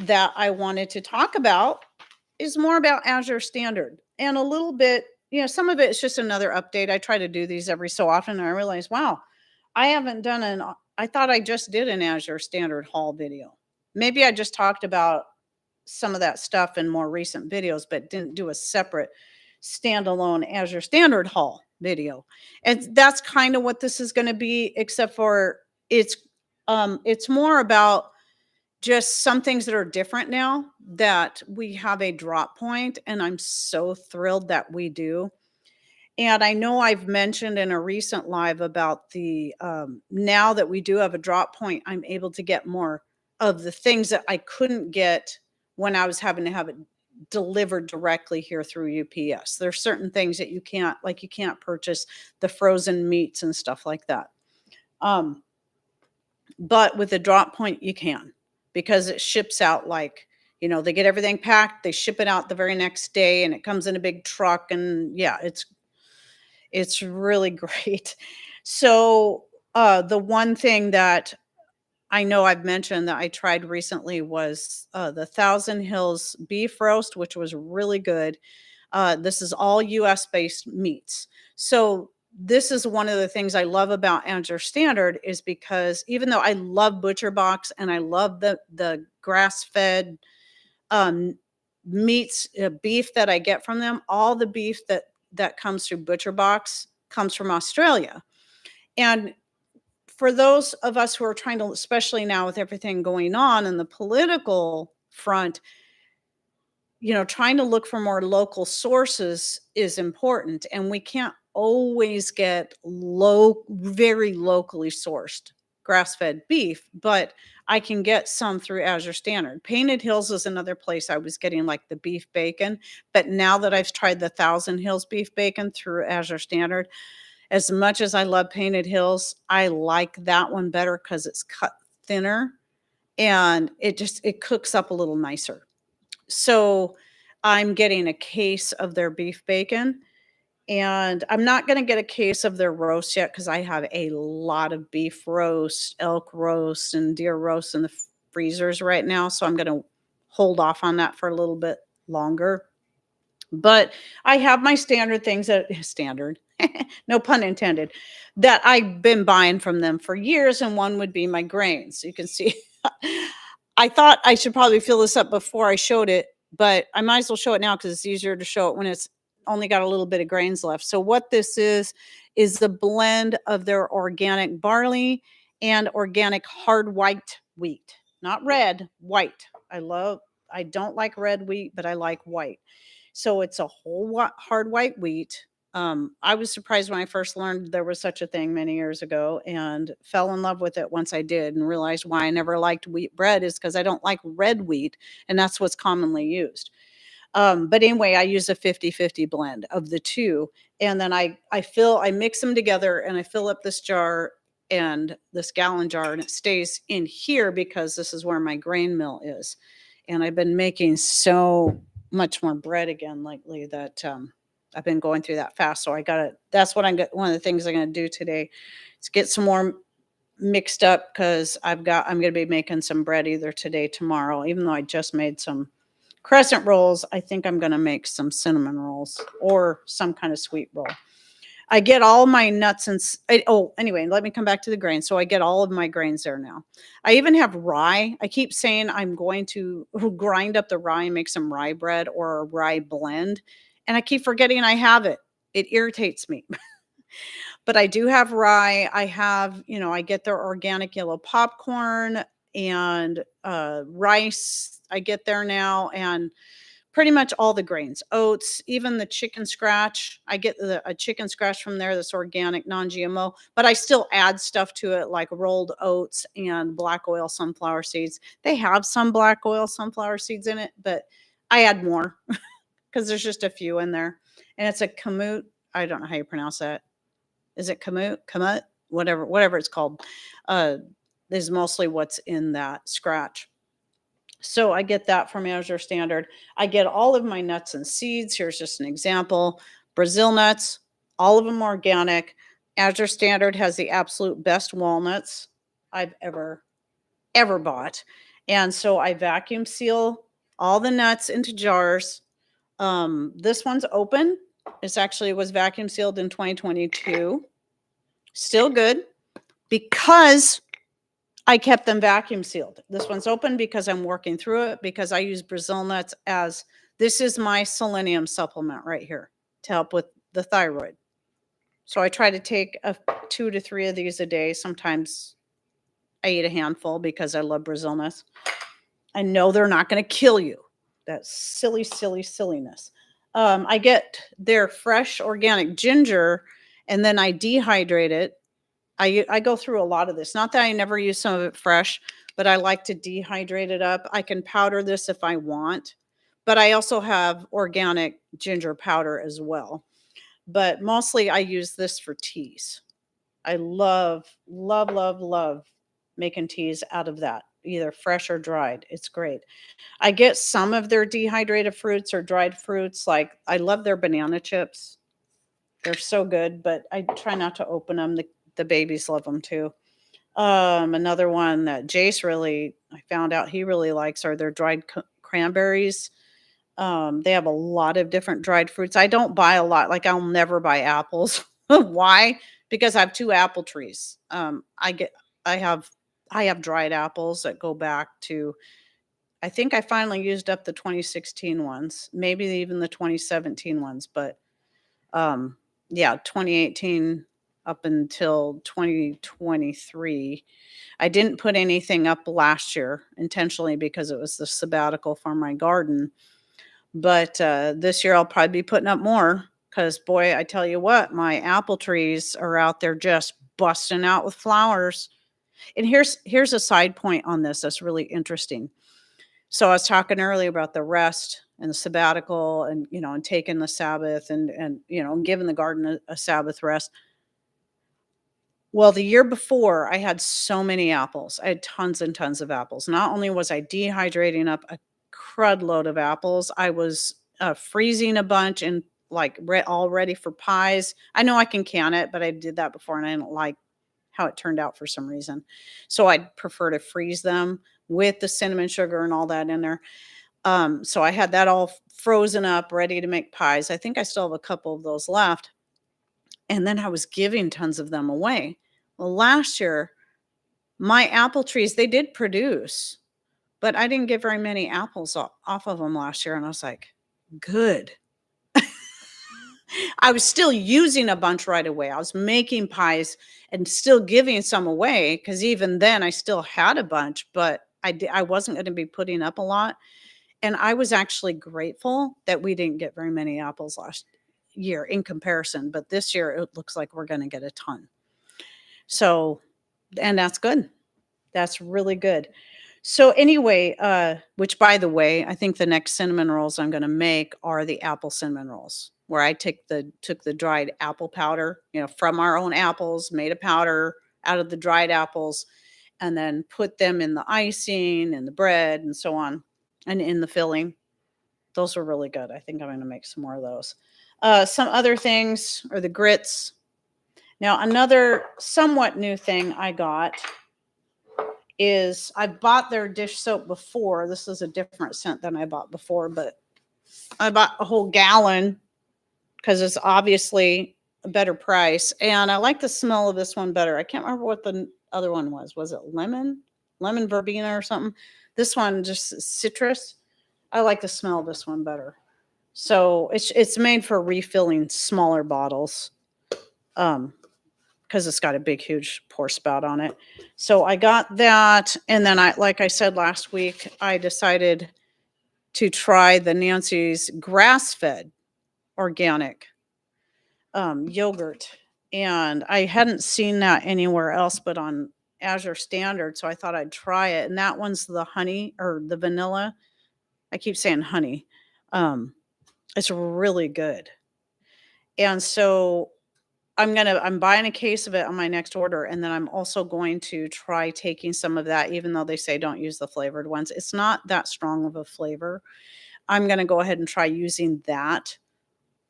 that I wanted to talk about is more about Azure Standard and a little bit, some of it is just another update. I try to do these every so often, and I realize, wow, I haven't done I thought I just did an Azure Standard haul video. Maybe I just talked about some of that stuff in more recent videos, but didn't do a separate standalone Azure Standard haul video. And that's kind of what this is going to be, except for it's more about just some things that are different now that we have a drop point, and I'm so thrilled that we do. And I know I've mentioned in a recent live about the now that we do have a drop point, I'm able to get more of the things that I couldn't get when I was having to have it delivered directly here through UPS. There's certain things that you can't, like you can't purchase the frozen meats and stuff like that. But with a drop point, you can, because it ships out like, they get everything packed, they ship it out the very next day, and it comes in a big truck. And yeah, it's really great. So the one thing that I know I've mentioned that I tried recently was the Thousand Hills beef roast, which was really good. This is all US based meats. So this is one of the things I love about Azure Standard, is because even though I love Butcher Box and I love the grass fed um, meats, beef that I get from them, all the beef that comes through Butcher Box comes from Australia. And for those of us who are trying to, especially now with everything going on in the political front, trying to look for more local sources is important. And we can't always get very locally sourced grass-fed beef, but I can get some through Azure Standard. Painted Hills is another place I was getting like the beef bacon, but now that I've tried the Thousand Hills beef bacon through Azure Standard, as much as I love Painted Hills, I like that one better because it's cut thinner and it cooks up a little nicer. So I'm getting a case of their beef bacon, and I'm not going to get a case of their roast yet because I have a lot of beef roast, elk roast, and deer roast in the freezers right now. So I'm going to hold off on that for a little bit longer. But I have my standard things that standard, no pun intended, that I've been buying from them for years. And one would be my grains. You can see, I thought I should probably fill this up before I showed it, but I might as well show it now because it's easier to show it when it's only got a little bit of grains left. So what this is the blend of their organic barley and organic hard white wheat, not red, white. I don't like red wheat, but I like white. So it's a whole hard white wheat. I was surprised when I first learned there was such a thing many years ago, and fell in love with it once I did, and realized why I never liked wheat bread is because I don't like red wheat, and that's what's commonly used. But anyway, I use a 50-50 blend of the two. And then I mix them together, and I fill up this jar and this gallon jar, and it stays in here because this is where my grain mill is. And I've been making so much more bread again lately that I've been going through that fast. So that's what one of the things I'm going to do today is get some more mixed up, because I'm going to be making some bread either today, tomorrow, even though I just made some crescent rolls. I think I'm going to make some cinnamon rolls or some kind of sweet roll. I get all my nuts and anyway, let me come back to the grains. So I get all of my grains there now. I even have rye. I keep saying I'm going to grind up the rye and make some rye bread or a rye blend, and I keep forgetting I have it. It irritates me. But I do have rye. I have, I get their organic yellow popcorn and rice. I get there now, and pretty much all the grains, oats, even the chicken scratch. I get a chicken scratch from there that's organic, non-GMO, but I still add stuff to it like rolled oats and black oil sunflower seeds. They have some black oil sunflower seeds in it, but I add more because there's just a few in there. And it's a kamut. I don't know how you pronounce that. Is it kamut? Whatever it's called. Is mostly what's in that scratch. So I get that from Azure Standard. I get all of my nuts and seeds. Here's just an example. Brazil nuts, all of them organic. Azure Standard has the absolute best walnuts I've ever ever bought. And so I vacuum seal all the nuts into jars. This one's open. It was vacuum sealed in 2022. Still good because I kept them vacuum sealed. This one's open because I'm working through it, because I use Brazil nuts as this is my selenium supplement right here to help with the thyroid. So I try to take 2 to 3 of these a day. Sometimes I eat a handful because I love Brazil nuts. I know they're not going to kill you. That silly, silly, silliness. I get their fresh organic ginger and then I dehydrate it. I go through a lot of this. Not that I never use some of it fresh, but I like to dehydrate it up. I can powder this if I want, but I also have organic ginger powder as well. But mostly I use this for teas. I love, love, love, love making teas out of that, either fresh or dried. It's great. I get some of their dehydrated fruits or dried fruits. Like I love their banana chips. They're so good, but I try not to open them. The babies love them too. Another one that I found out he really likes are their dried cranberries. They have a lot of different dried fruits. I don't buy a lot. Like I'll never buy apples. Why? Because I have 2 apple trees. I have I have dried apples that go back to, I think I finally used up the 2016 ones, maybe even the 2017 ones, but yeah, 2018 up until 2023. I didn't put anything up last year intentionally because it was the sabbatical for my garden. But this year I'll probably be putting up more because, boy, I tell you what, my apple trees are out there just busting out with flowers. And here's a side point on this that's really interesting. So I was talking earlier about the rest and the sabbatical and, and taking the Sabbath and giving the garden a Sabbath rest. Well, the year before, I had so many apples. I had tons and tons of apples. Not only was I dehydrating up a crud load of apples, I was freezing a bunch and like all ready for pies. I know I can can it, but I did that before and I didn't like how it turned out for some reason. So I'd prefer to freeze them with the cinnamon sugar and all that in there. So I had that all frozen up, ready to make pies. I think I still have a couple of those left. And then I was giving tons of them away. Well, last year, my apple trees, they did produce, but I didn't get very many apples off of them last year. And I was like, good. I was still using a bunch right away. I was making pies and still giving some away because even then I still had a bunch, but I wasn't going to be putting up a lot. And I was actually grateful that we didn't get very many apples last year in comparison. But this year it looks like we're going to get a ton. So, and that's good. That's really good. So anyway, which by the way, I think the next cinnamon rolls I'm going to make are the apple cinnamon rolls, where I took the dried apple powder, from our own apples, made a powder out of the dried apples, and then put them in the icing and the bread and so on, and in the filling. Those are really good. I think I'm going to make some more of those. Some other things are the grits. Now, another somewhat new thing I got is I bought their dish soap before. This is a different scent than I bought before, but I bought a whole gallon because it's obviously a better price. And I like the smell of this one better. I can't remember what the other one was. Was it lemon verbena or something? This one just citrus. I like the smell of this one better. So it's made for refilling smaller bottles. Because it's got a big, huge pour spout on it. So I got that. And then like I said last week, I decided to try the Nancy's grass-fed organic yogurt. And I hadn't seen that anywhere else but on Azure Standard. So I thought I'd try it. And that one's the honey or the vanilla. I keep saying honey. It's really good. And so I'm buying a case of it on my next order, and then I'm also going to try taking some of that, even though they say don't use the flavored ones. It's not that strong of a flavor. I'm going to go ahead and try using that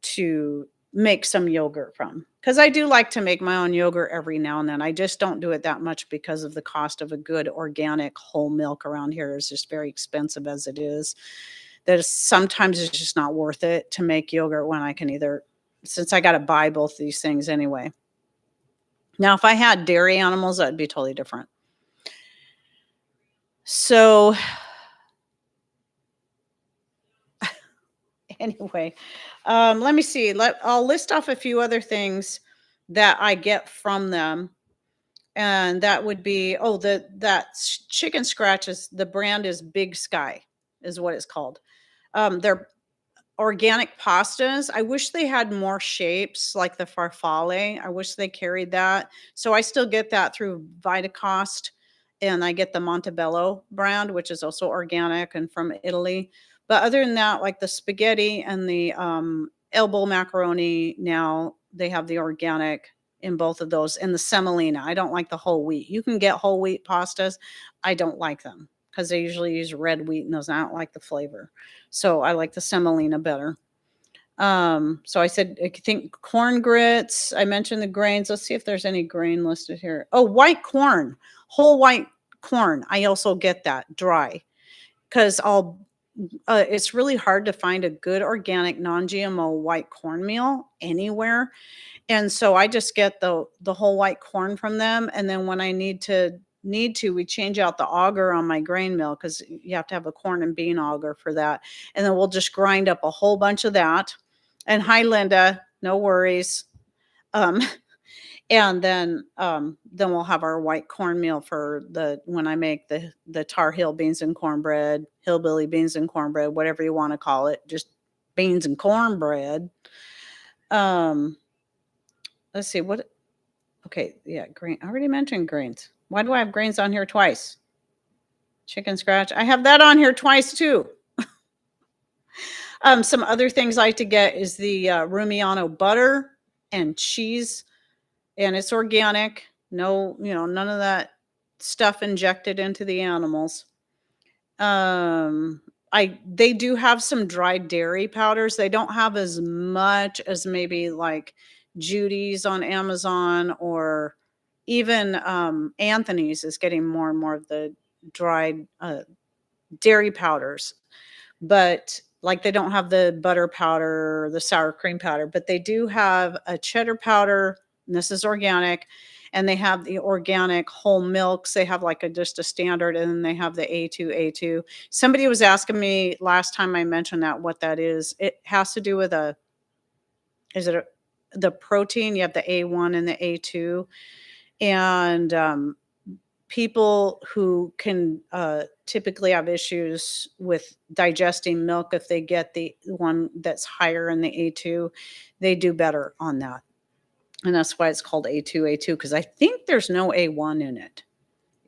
to make some yogurt from. Because I do like to make my own yogurt every now and then. I just don't do it that much because of the cost of a good organic whole milk around here is just very expensive as it is. That is sometimes it's just not worth it to make yogurt when I can either since I gotta buy both these things anyway. Now, if I had dairy animals, that'd be totally different. So, anyway, let me see. I'll list off a few other things that I get from them, and that would be chicken scratches. The brand is Big Sky, is what it's called. They're organic pastas. I wish they had more shapes like the farfalle. I wish they carried that. So I still get that through Vitacost, and I get the Montebello brand, which is also organic and from Italy. But other than that, like the spaghetti and the elbow macaroni, now they have the organic in both of those, and the semolina. I don't like the whole wheat. You can get whole wheat pastas. I don't like them because they usually use red wheat and those. I don't like the flavor. So I like the semolina better. So I said, I think corn grits. I mentioned the grains. Let's see if there's any grain listed here. Oh, white corn, whole white corn. I also get that dry because it's really hard to find a good organic non-GMO white cornmeal anywhere. And so I just get the whole white corn from them, and then when I need to, we change out the auger on my grain mill because you have to have a corn and bean auger for that. And then we'll just grind up a whole bunch of that. And hi, Linda, no worries. Um, and then we'll have our white cornmeal for when I make the Tar Heel beans and cornbread, hillbilly beans and cornbread, whatever you want to call it, just beans and cornbread. Let's see what. Okay, yeah, grain. I already mentioned grains. Why do I have grains on here twice? Chicken scratch. I have that on here twice too. Some other things I like to get is the Rumiano butter and cheese, and it's organic. No, none of that stuff injected into the animals. They do have some dried dairy powders. They don't have as much as maybe like Judy's on Amazon, or even Anthony's is getting more and more of the dried dairy powders. But like they don't have the butter powder or the sour cream powder, but they do have a cheddar powder, and this is organic. And they have the organic whole milks. They have like just a standard, and then they have the A2. Somebody was asking me last time I mentioned that what that is. It has to do with the protein. You have the A1 and the A2, and people who can typically have issues with digesting milk, if they get the one that's higher in the A2, they do better on that. And that's why it's called A2, because I think there's no A1 in it.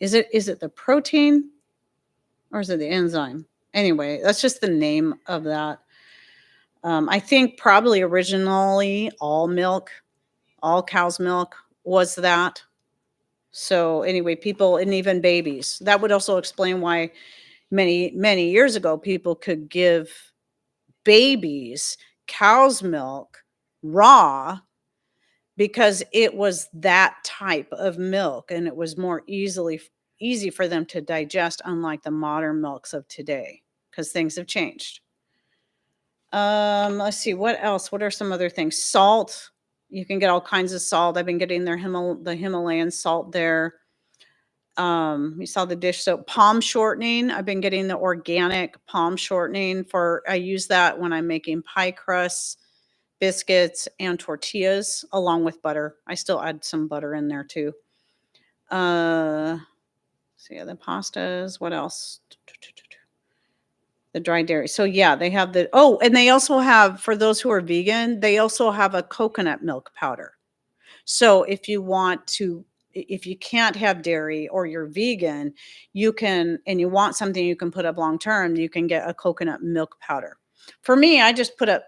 Is it the protein or is it the enzyme? Anyway, that's just the name of that. I think probably originally all cow's milk was that. So anyway, people and even babies. That would also explain why many years ago people could give babies cow's milk raw, because it was that type of milk and it was more easy for them to digest, unlike the modern milks of today, because things have changed. Let's see, what else? What are some other things? Salt. You can get all kinds of salt. I've been getting the Himalayan salt there. You saw the dish soap. Palm shortening. I've been getting the organic palm shortening I use that when I'm making pie crusts, biscuits, and tortillas, along with butter. I still add some butter in there too. So yeah, the pastas. What else? The dry dairy. So yeah, they have and they also have, for those who are vegan, they also have a coconut milk powder. So if you can't have dairy or you're vegan, and you want something you can put up long term, you can get a coconut milk powder. For me, I just put up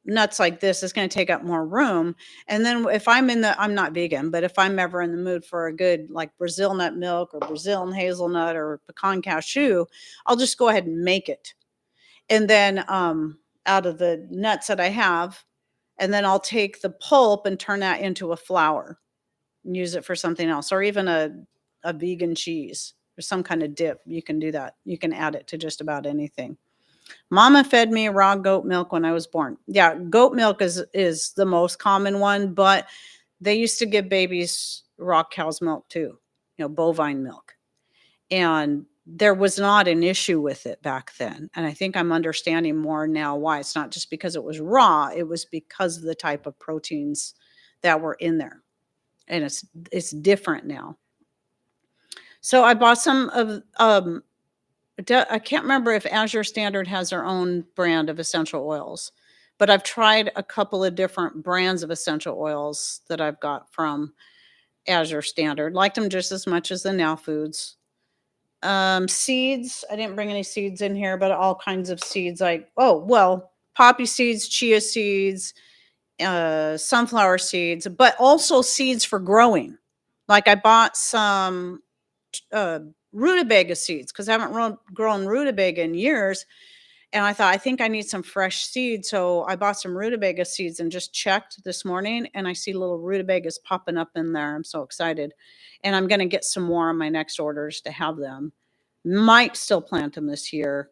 nuts like this. It's going to take up more room. And then if I'm not vegan, but if I'm ever in the mood for a good like Brazil nut milk or Brazil and hazelnut or pecan cashew, I'll just go ahead and make it. And then out of the nuts that I have, and then I'll take the pulp and turn that into a flour and use it for something else, or even a vegan cheese or some kind of dip. You can do that. You can add it to just about anything. Mama fed me raw goat milk when I was born. Yeah, goat milk is the most common one, but they used to give babies raw cow's milk too, bovine milk. And there was not an issue with it back then. And I think I'm understanding more now why. It's not just because it was raw, it was because of the type of proteins that were in there. And it's different now. So I bought some of I can't remember if Azure Standard has their own brand of essential oils, but I've tried a couple of different brands of essential oils that I've got from Azure Standard. Liked them just as much as the Now Foods. Seeds, I didn't bring any seeds in here, but all kinds of seeds like, poppy seeds, chia seeds, sunflower seeds, but also seeds for growing. Like I bought some uh, rutabaga seeds because I haven't grown rutabaga in years. And I thought, I think I need some fresh seeds. So I bought some rutabaga seeds and just checked this morning. And I see little rutabagas popping up in there. I'm so excited. And I'm going to get some more on my next orders to have them. Might still plant them this year.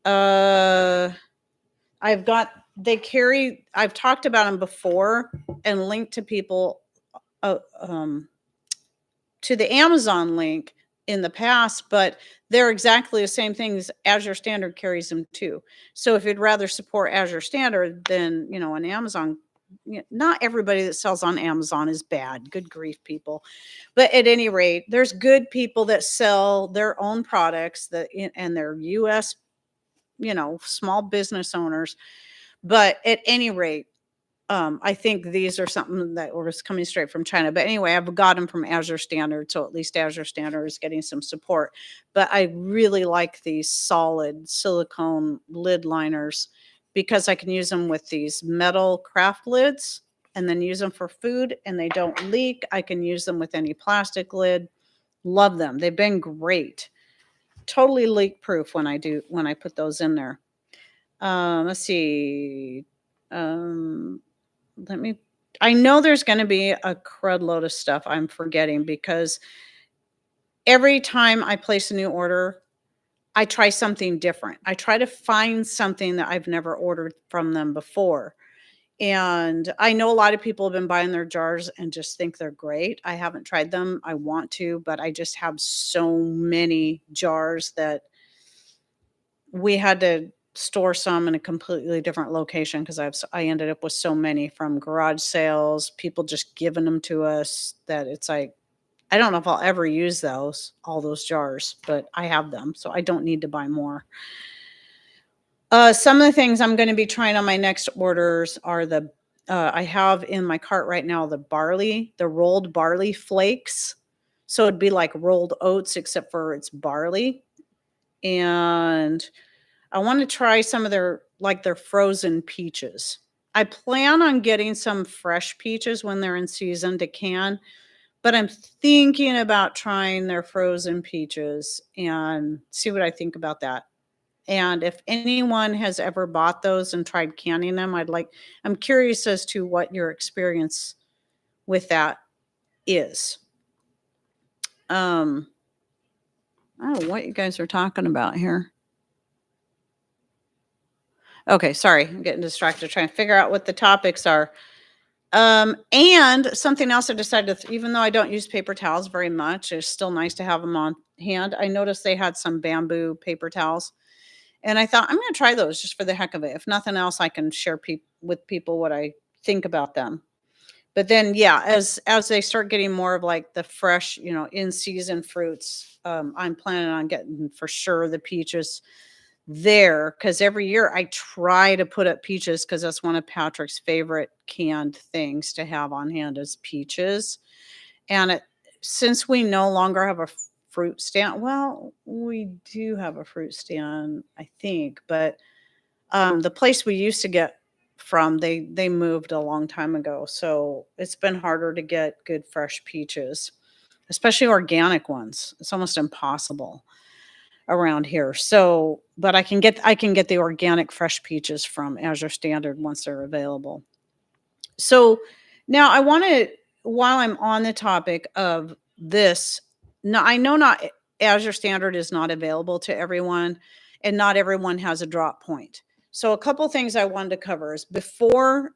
I've talked about them before and linked to people to the Amazon link in the past, but they're exactly the same things. Azure Standard carries them too. So if you'd rather support Azure Standard than, an Amazon, not everybody that sells on Amazon is bad. Good grief, people. But at any rate, there's good people that sell their own products and they're US, small business owners. But at any rate, I think these are something that was coming straight from China. But anyway, I've got them from Azure Standard. So at least Azure Standard is getting some support. But I really like these solid silicone lid liners because I can use them with these metal craft lids and then use them for food and they don't leak. I can use them with any plastic lid. Love them. They've been great. Totally leak proof when I put those in there. Let's see. I know there's going to be a crud load of stuff I'm forgetting because every time I place a new order, I try something different. I try to find something that I've never ordered from them before. And I know a lot of people have been buying their jars and just think they're great. I haven't tried them. I want to, but I just have so many jars that we had to store some in a completely different location because I ended up with so many from garage sales, people just giving them to us that it's like, I don't know if I'll ever use all those jars, but I have them, so I don't need to buy more. Some of the things I'm going to be trying on my next orders are I have in my cart right now the rolled barley flakes. So it'd be like rolled oats, except for it's barley. And I want to try some of their frozen peaches. I plan on getting some fresh peaches when they're in season to can, but I'm thinking about trying their frozen peaches and see what I think about that. And if anyone has ever bought those and tried canning them, I'm curious as to what your experience with that is. I don't know what you guys are talking about here. Okay, sorry, I'm getting distracted trying to figure out what the topics are. And something else I decided even though I don't use paper towels very much, it's still nice to have them on hand. I noticed they had some bamboo paper towels. And I thought, I'm going to try those just for the heck of it. If nothing else, I can share with people what I think about them. But then, yeah, as they start getting more of like the fresh, in season fruits, I'm planning on getting for sure the peaches there because every year I try to put up peaches because that's one of Patrick's favorite canned things to have on hand is peaches. And since we no longer have a fruit stand, well, we do have a fruit stand, I think, but the place we used to get from, they moved a long time ago, so it's been harder to get good fresh peaches, especially organic ones. It's almost impossible around here. So, but I can get the organic fresh peaches from Azure Standard once they're available. So now I want to, while I'm on the topic of this, no, I know not Azure Standard is not available to everyone, and not everyone has a drop point. So a couple things I wanted to cover is before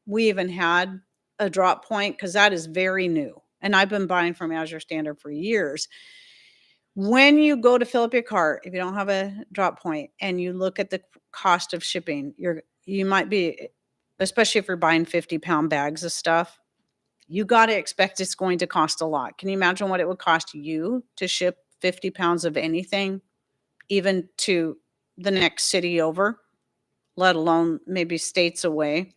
we even had a drop point, because that is very new, and I've been buying from Azure Standard for years. When you go to fill up your cart, if you don't have a drop point and you look at the cost of shipping, you might be, especially if you're buying 50-pound bags of stuff, you got to expect it's going to cost a lot. Can you imagine what it would cost you to ship 50 pounds of anything, even to the next city over, let alone maybe states away?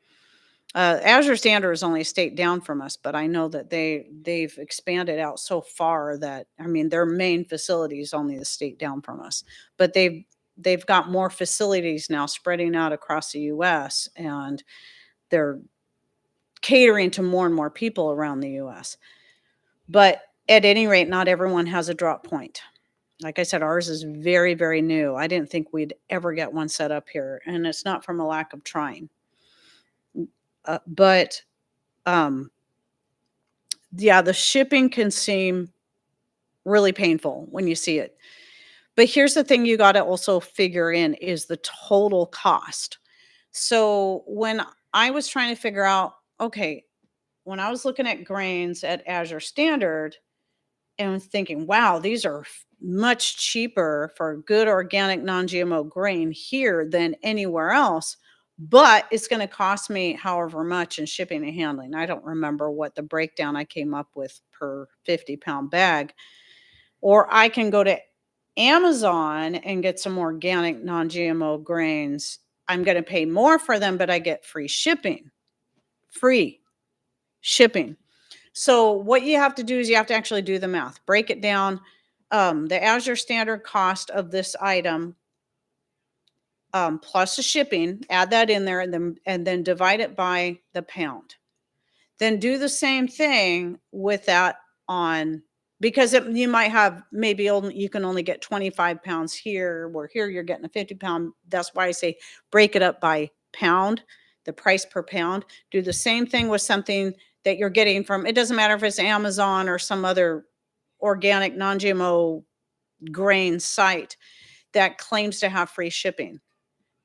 Azure Standard is only a state down from us, but I know that they've expanded out so far that, I mean, their main facility is only the state down from us, but they've got more facilities now spreading out across the U.S., and they're catering to more and more people around the U.S. But at any rate, not everyone has a drop point. Like I said, ours is very, very new. I didn't think we'd ever get one set up here, and it's not from a lack of trying. But yeah, the shipping can seem really painful when you see it. But here's the thing you got to also figure in is the total cost. So when I was trying to figure out, okay, when I was looking at grains at Azure Standard and was thinking, wow, these are much cheaper for good organic non-GMO grain here than anywhere else, but it's going to cost me however much in shipping and handling. I don't remember what the breakdown I came up with per 50-pound bag. Or I can go to Amazon and get some organic non-GMO grains. I'm going to pay more for them, but I get free shipping. Free shipping. So what you have to do is you have to actually do the math, break it down. The Azure Standard cost of this item plus the shipping, add that in there, and then divide it by the pound. Then do the same thing with that on, because you might have maybe you can only get 25 pounds here, where here you're getting a 50-pound. That's why I say break it up by pound, the price per pound. Do the same thing with something that you're getting from, it doesn't matter if it's Amazon or some other organic non-GMO grain site that claims to have free shipping.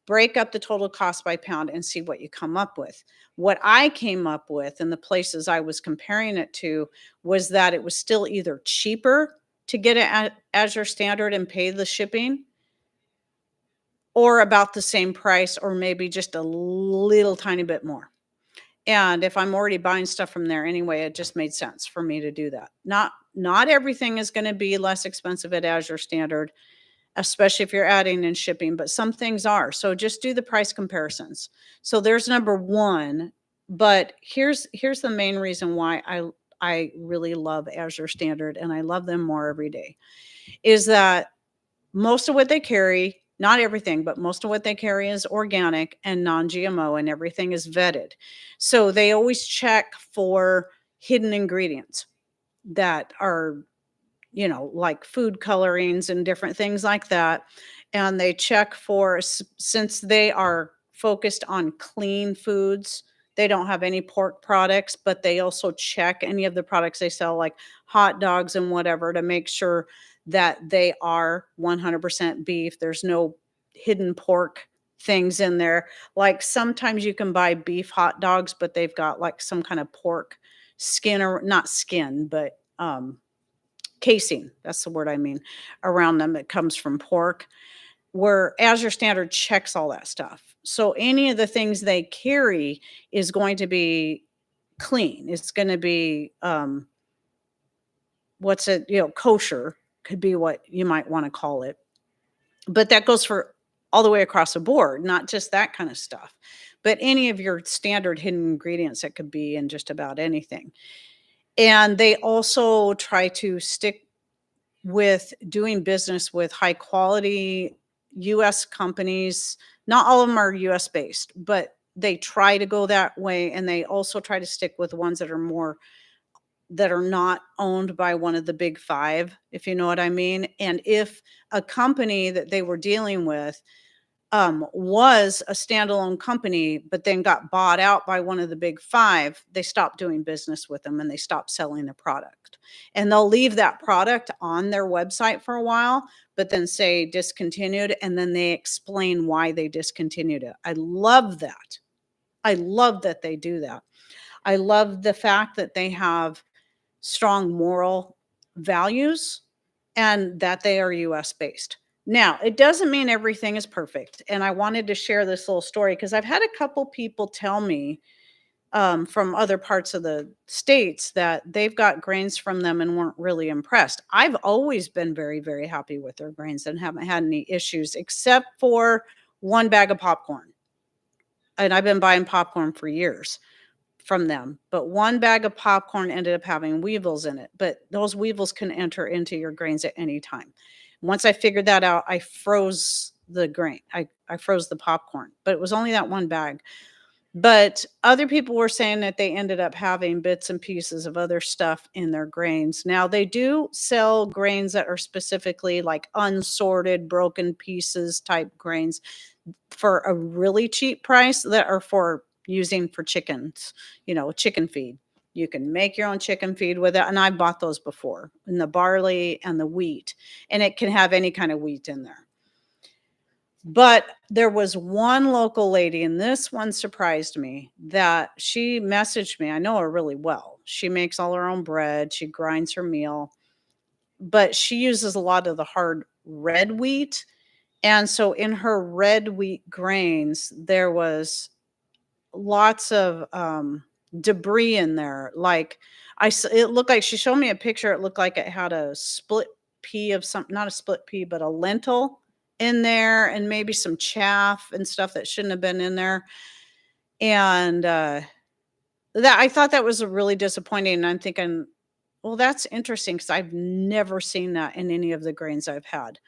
Break up the total cost by pound and see what you come up with. What I came up with and the places I was comparing it to was that it was still either cheaper to get it at Azure Standard and pay the shipping, or about the same price, or maybe just a little tiny bit more. And if I'm already buying stuff from there anyway, it just made sense for me to do that. Not everything is going to be less expensive at Azure Standard, especially if you're adding in shipping, but some things are. So just do the price comparisons. So there's number one, but here's the main reason why I really love Azure Standard, and I love them more every day, is that most of what they carry, not everything, but most of what they carry is organic and non-GMO, and everything is vetted. So they always check for hidden ingredients that are, like food colorings and different things like that. And they check for, since they are focused on clean foods, they don't have any pork products, but they also check any of the products they sell, like hot dogs and whatever, to make sure that they are 100% beef. There's no hidden pork things in there. Like sometimes you can buy beef hot dogs, but they've got like some kind of pork skin, or not skin, but casing, that's the word I mean, around them that comes from pork, where Azure Standard checks all that stuff. So any of the things they carry is going to be clean. It's going to be kosher could be what you might want to call it. But that goes for all the way across the board, not just that kind of stuff, but any of your standard hidden ingredients that could be in just about anything. And they also try to stick with doing business with high quality US companies. Not all of them are US based, but they try to go that way. And they also try to stick with ones that are not owned by one of the big five, if you know what I mean. And if a company that they were dealing with was a standalone company, but then got bought out by one of the big five. They stopped doing business with them and they stopped selling the product. And they'll leave that product on their website for a while, but then say discontinued, and then they explain why they discontinued it. I love that. I love that they do that. I love the fact that they have strong moral values and that they are US based. Now, it doesn't mean everything is perfect. And I wanted to share this little story because I've had a couple people tell me from other parts of the states that they've got grains from them and weren't really impressed. I've always been very, very happy with their grains and haven't had any issues except for one bag of popcorn. And I've been buying popcorn for years from them, but one bag of popcorn ended up having weevils in it, but those weevils can enter into your grains at any time. Once I figured that out, I froze the grain. I froze the popcorn, but it was only that one bag. But other people were saying that they ended up having bits and pieces of other stuff in their grains. Now, they do sell grains that are specifically like unsorted, broken pieces type grains for a really cheap price that are for using for chickens, chicken feed. You can make your own chicken feed with it. And I bought those before, in the barley and the wheat, and it can have any kind of wheat in there. But there was one local lady, and this one surprised me, that she messaged me. I know her really well. She makes all her own bread, she grinds her meal, but she uses a lot of the hard red wheat. And so in her red wheat grains, there was lots of debris in there. Like it looked like she showed me a picture. It looked like it had a split pea of something, not a split pea, but a lentil in there, and maybe some chaff and stuff that shouldn't have been in there. And that I thought that was a really disappointing. And I'm thinking, well, that's interesting because I've never seen that in any of the grains I've had.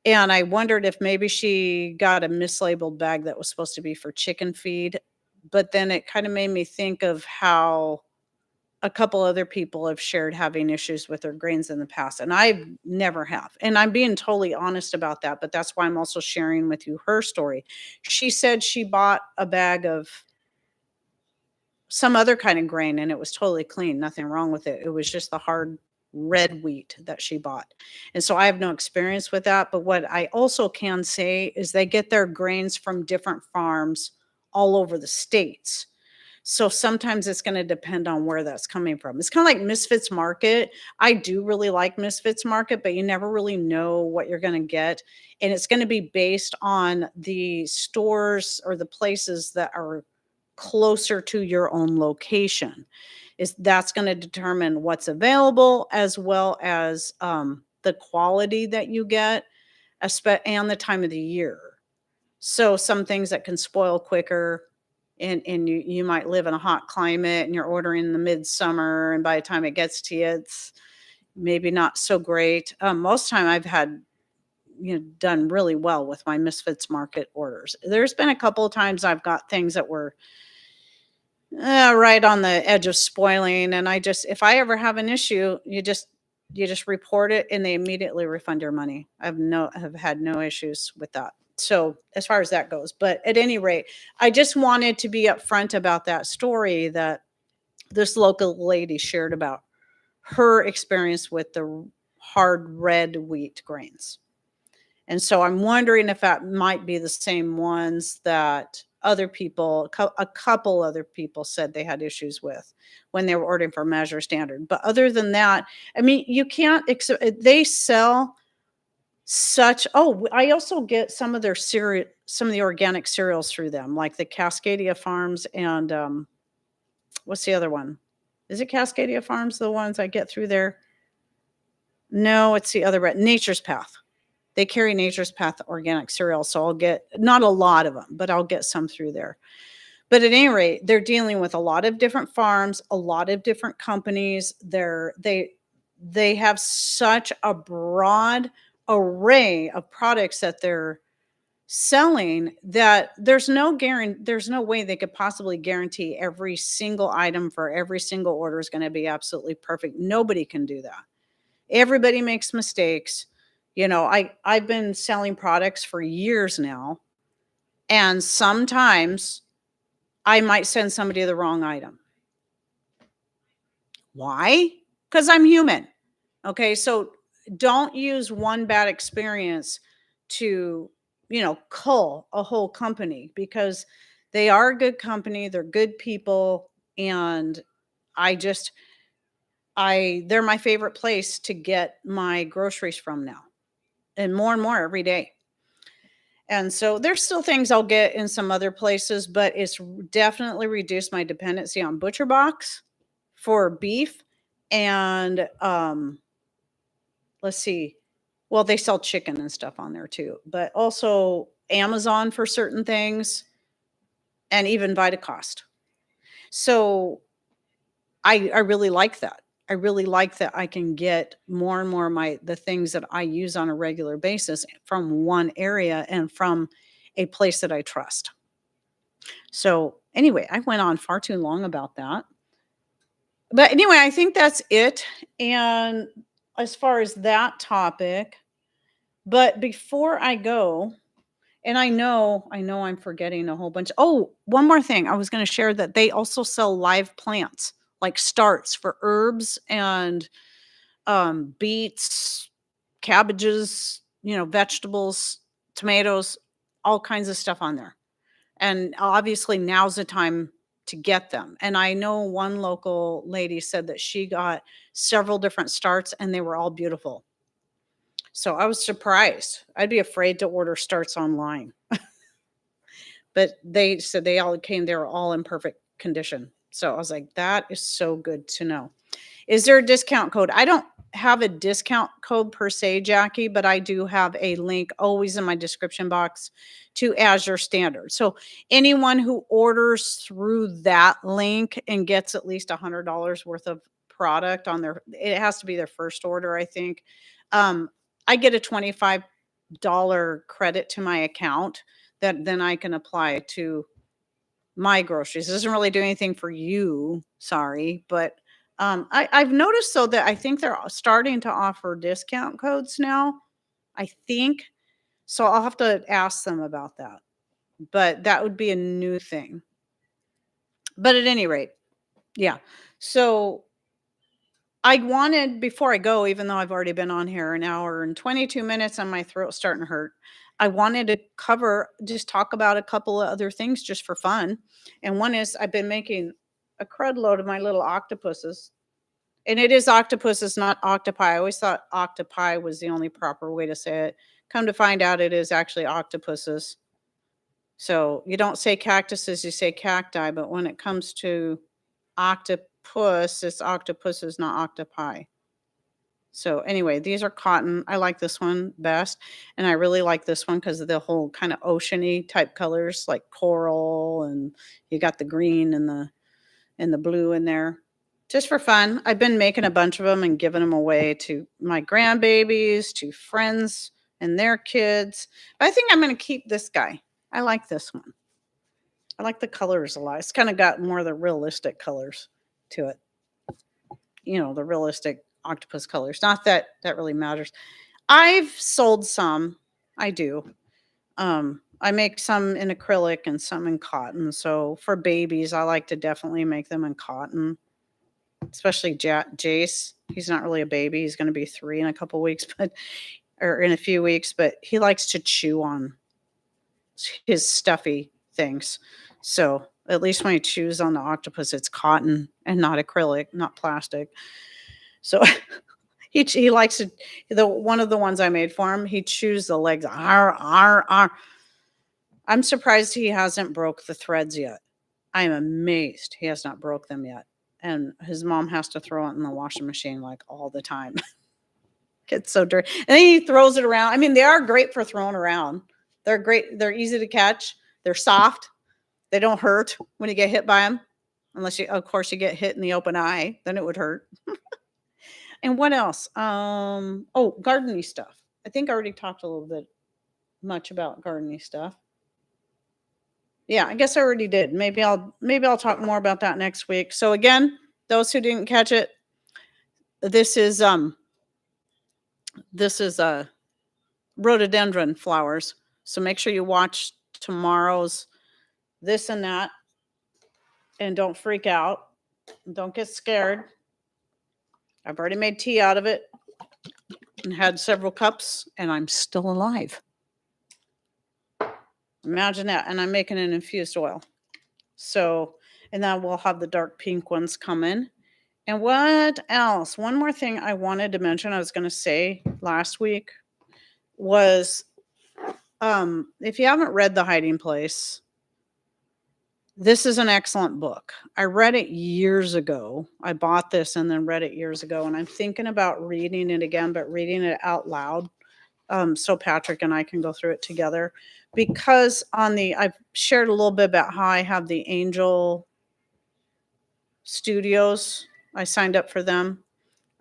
And I wondered if maybe she got a mislabeled bag that was supposed to be for chicken feed. But then it kind of made me think of how a couple other people have shared having issues with their grains in the past, and I never have. And I'm being totally honest about that, but that's why I'm also sharing with you her story. She said she bought a bag of some other kind of grain and it was totally clean, nothing wrong with it. It was just the hard red wheat that she bought. And so I have no experience with that, but what I also can say is they get their grains from different farms all over the states. So sometimes it's going to depend on where that's coming from. It's kind of like Misfits Market. I do really like Misfits Market, but you never really know what you're going to get. And it's going to be based on the stores or the places that are closer to your own location. That's going to determine what's available as well as the quality that you get and the time of the year. So some things that can spoil quicker, and you might live in a hot climate and you're ordering in the midsummer, and by the time it gets to you, it's maybe not so great. Most time I've had done really well with my Misfits Market orders. There's been a couple of times I've got things that were right on the edge of spoiling, and if I ever have an issue, you just report it and they immediately refund your money. Have had no issues with that. So as far as that goes, but at any rate, I just wanted to be upfront about that story that this local lady shared about her experience with the hard red wheat grains. And so I'm wondering if that might be the same ones that a couple other people said they had issues with when they were ordering from Azure Standard. But other than that, I mean, you can't, they sell I also get some of their some of the organic cereals through them, like the Cascadia Farms and what's the other one? Is it Cascadia Farms, the ones I get through there? No, it's the other, Nature's Path. They carry Nature's Path organic cereal, so I'll get not a lot of them, but I'll get some through there. But at any rate, they're dealing with a lot of different farms, a lot of different companies. They have such a broad array of products that they're selling that there's no way they could possibly guarantee every single item for every single order is going to be absolutely perfect. Nobody can do that. Everybody makes mistakes. I've been selling products for years now, And sometimes I might send somebody the wrong item. Why? Because I'm human. Okay. So don't use one bad experience to, cull a whole company, because they are a good company. They're good people. And I just, they're my favorite place to get my groceries from now, and more every day. And so there's still things I'll get in some other places, but it's definitely reduced my dependency on Butcher Box for beef. And let's see. Well, they sell chicken and stuff on there too, but also Amazon for certain things, and even Vitacost. So I really like that. I really like that I can get more and more of the things that I use on a regular basis from one area and from a place that I trust. So anyway, I went on far too long about that. But anyway, I think that's it. And as far as that topic, but before I go, and I know I'm forgetting a whole bunch. Oh, one more thing. I was going to share that they also sell live plants, like starts for herbs and beets, cabbages, vegetables, tomatoes, all kinds of stuff on there. And obviously now's the time to get them. And I know one local lady said that she got several different starts and they were all beautiful. So I was surprised. I'd be afraid to order starts online. But they said they were all in perfect condition. So I was like, that is so good to know. Is there a discount code? I don't have a discount code per se, Jackie, but I do have a link always in my description box to Azure Standard. So anyone who orders through that link and gets at least $100 worth of product on it has to be their first order, I think. I get a $25 credit to my account that then I can apply to my groceries. It doesn't really do anything for you, sorry, but I've noticed though that I think they're starting to offer discount codes now. I think so. I'll have to ask them about that, but that would be a new thing. But at any rate, yeah. So I wanted, before I go, even though I've already been on here an hour and 22 minutes and my throat's starting to hurt, I wanted to just talk about a couple of other things just for fun. And one is I've been making a crud load of my little octopuses. And it is octopuses, not octopi. I always thought octopi was the only proper way to say it. Come to find out, it is actually octopuses. So you don't say cactuses, you say cacti. But when it comes to octopus, it's octopuses, not octopi. So anyway, these are cotton. I like this one best. And I really like this one because of the whole kind of oceany type colors, like coral, and you got the green and the blue in there. Just for fun. I've been making a bunch of them and giving them away to my grandbabies, to friends and their kids. But I think I'm going to keep this guy. I like this one. I like the colors a lot. It's kind of got more of the realistic colors to it. The realistic octopus colors. Not that that really matters. I've sold some. I do. I make some in acrylic and some in cotton. So for babies, I like to definitely make them in cotton, especially Jace. He's not really a baby. He's going to be 3 in a couple weeks, or in a few weeks, but he likes to chew on his stuffy things. So at least when he chews on the octopus, it's cotton and not acrylic, not plastic. So he likes to, one of the ones I made for him, he chews the legs. Arr, arr, arr. I'm surprised he hasn't broke the threads yet. I'm amazed he has not broke them yet. And his mom has to throw it in the washing machine like all the time. It's so dirty. And then he throws it around. I mean, they are great for throwing around. They're great. They're easy to catch. They're soft. They don't hurt when you get hit by them. Unless of course, you get hit in the open eye. Then it would hurt. And what else? Gardening stuff. I think I already talked a little bit much about gardening stuff. Yeah, I guess I already did. Maybe I'll talk more about that next week. So again, those who didn't catch it, this is rhododendron flowers. So make sure you watch tomorrow's this and that. And don't freak out. Don't get scared. I've already made tea out of it and had several cups, and I'm still alive. Imagine that. And I'm making an infused oil. So, and then we'll have the dark pink ones come in. And what else? One more thing I wanted to mention, I was going to say last week was if you haven't read The Hiding Place, this is an excellent book. I read it years ago. I bought this and then read it years ago, and I'm thinking about reading it again, but reading it out loud. So Patrick and I can go through it together, because I've shared a little bit about how I have the Angel Studios. I signed up for them.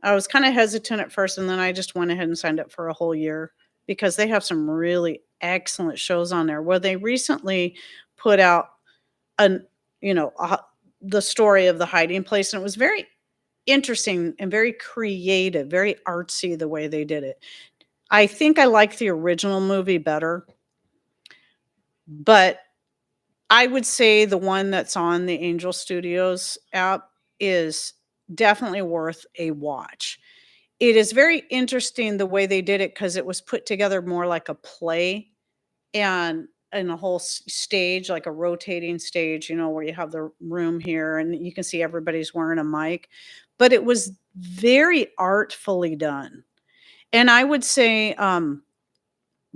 I was kind of hesitant at first, and then I just went ahead and signed up for a whole year because they have some really excellent shows on there. Where they recently put out the story of The Hiding Place, and it was very interesting and very creative, very artsy the way they did it. I think I like the original movie better, but I would say the one that's on the Angel Studios app is definitely worth a watch. It is very interesting the way they did it, because it was put together more like a play, and in a whole stage, like a rotating stage, where you have the room here and you can see everybody's wearing a mic. But it was very artfully done. And I would say,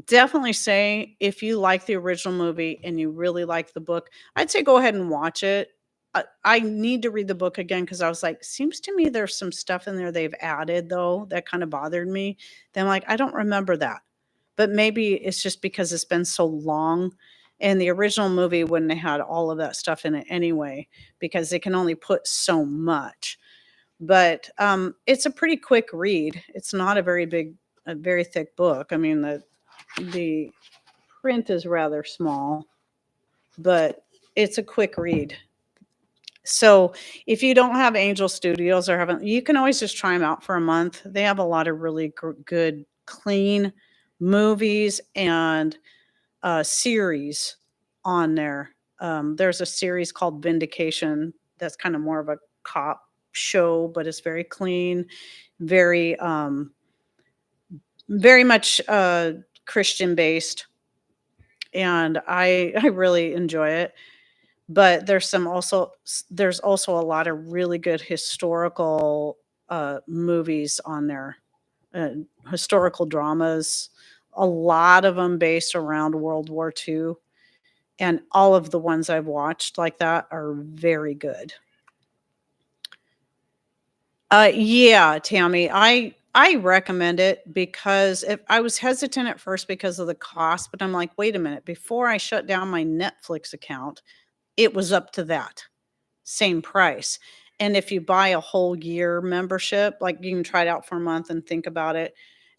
definitely say, if you like the original movie and you really like the book, I'd say go ahead and watch it. I need to read the book again, because I was like, seems to me there's some stuff in there they've added, though, that kind of bothered me. Then I'm like, I don't remember that. But maybe it's just because it's been so long. And the original movie wouldn't have had all of that stuff in it anyway, because they can only put so much. But it's a pretty quick read. It's not a very thick book. I mean, the print is rather small, but it's a quick read. So if you don't have Angel Studios or haven't, you can always just try them out for a month. They have a lot of really good, clean movies and series on there. There's a series called Vindication that's kind of more of a cop show, but it's very clean, very very much Christian based, and I really enjoy it. But there's also a lot of really good historical movies on there, historical dramas, a lot of them based around World War II, and all of the ones I've watched like that are very good. Yeah, Tammy, I recommend it, because if I was hesitant at first because of the cost, but I'm like, wait a minute, before I shut down my Netflix account, it was up to that same price. And if you buy a whole year membership, like, you can try it out for a month and think about it.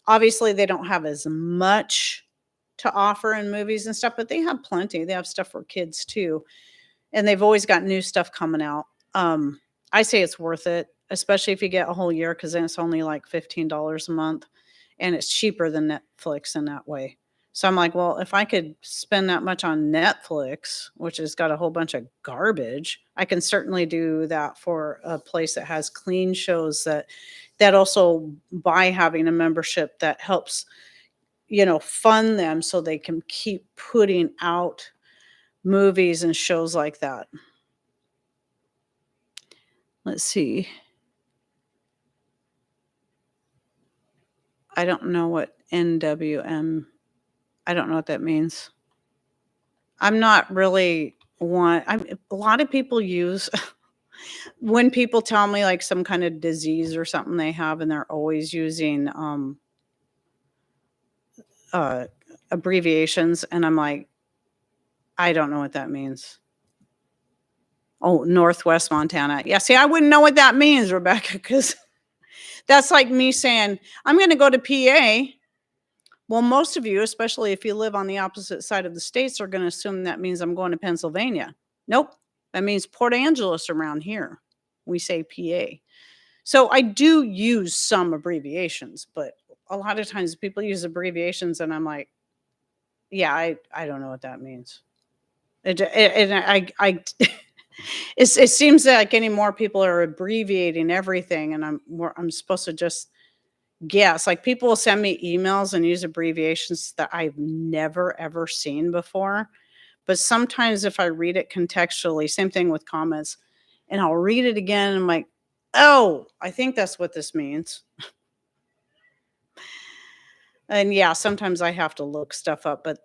Obviously, they don't have as much to offer in movies and stuff, but they have plenty. They have stuff for kids too. And they've always got new stuff coming out. I say it's worth it, especially if you get a whole year, because then it's only like $15 a month, and it's cheaper than Netflix in that way. So I'm like, well, if I could spend that much on Netflix, which has got a whole bunch of garbage, I can certainly do that for a place that has clean shows, that also, by having a membership, that helps, fund them so they can keep putting out movies and shows like that. Let's see. I don't know what NWM. I don't know what that means. I'm not really one. A lot of people use when people tell me like some kind of disease or something they have, and they're always using uh, abbreviations, and I'm like, I don't know what that means. Oh, Northwest Montana. Yeah, see, I wouldn't know what that means, Rebecca, because that's like me saying I'm going to go to PA. Well, most of you, especially if you live on the opposite side of the states, are going to assume that means I'm going to Pennsylvania. Nope. That means Port Angeles around here. We say PA. So I do use some abbreviations, but a lot of times people use abbreviations and I'm like, yeah, I don't know what that means. And it seems like anymore people are abbreviating everything, and I'm supposed to just guess. Like people will send me emails and use abbreviations that I've never ever seen before. But sometimes if I read it contextually, same thing with comments, and I'll read it again and I'm like, oh, I think that's what this means. And yeah, sometimes I have to look stuff up, but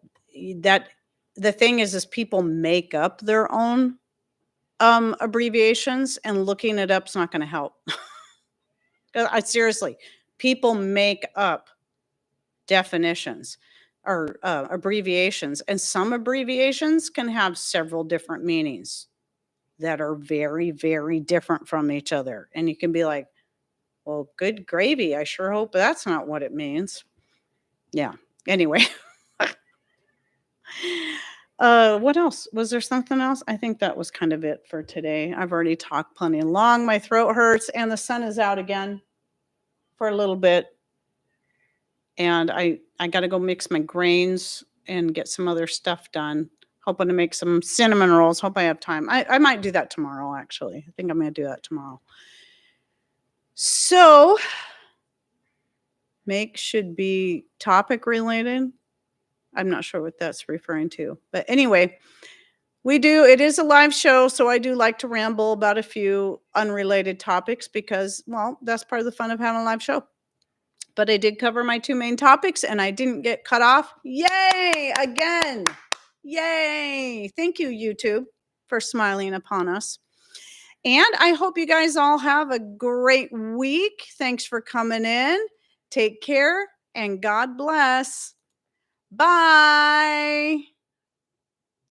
that the thing is people make up their own abbreviations, and looking it up's not going to help. I seriously, people make up definitions or abbreviations, and some abbreviations can have several different meanings that are very, very different from each other. And you can be like, well, good gravy. I sure hope that's not what it means. Yeah. Anyway. What else? Was there something else? I think that was kind of it for today. I've already talked plenty long. My throat hurts and the sun is out again for a little bit. And I got to go mix my grains and get some other stuff done. Hoping to make some cinnamon rolls. Hope I have time. I might do that tomorrow, actually. I think I'm going to do that tomorrow. So, make should be topic related. I'm not sure what that's referring to. But anyway, it is a live show, so I do like to ramble about a few unrelated topics because, well, that's part of the fun of having a live show. But I did cover my two main topics and I didn't get cut off. Yay! Again. Yay! Thank you, YouTube, for smiling upon us. And I hope you guys all have a great week. Thanks for coming in. Take care and God bless. Bye.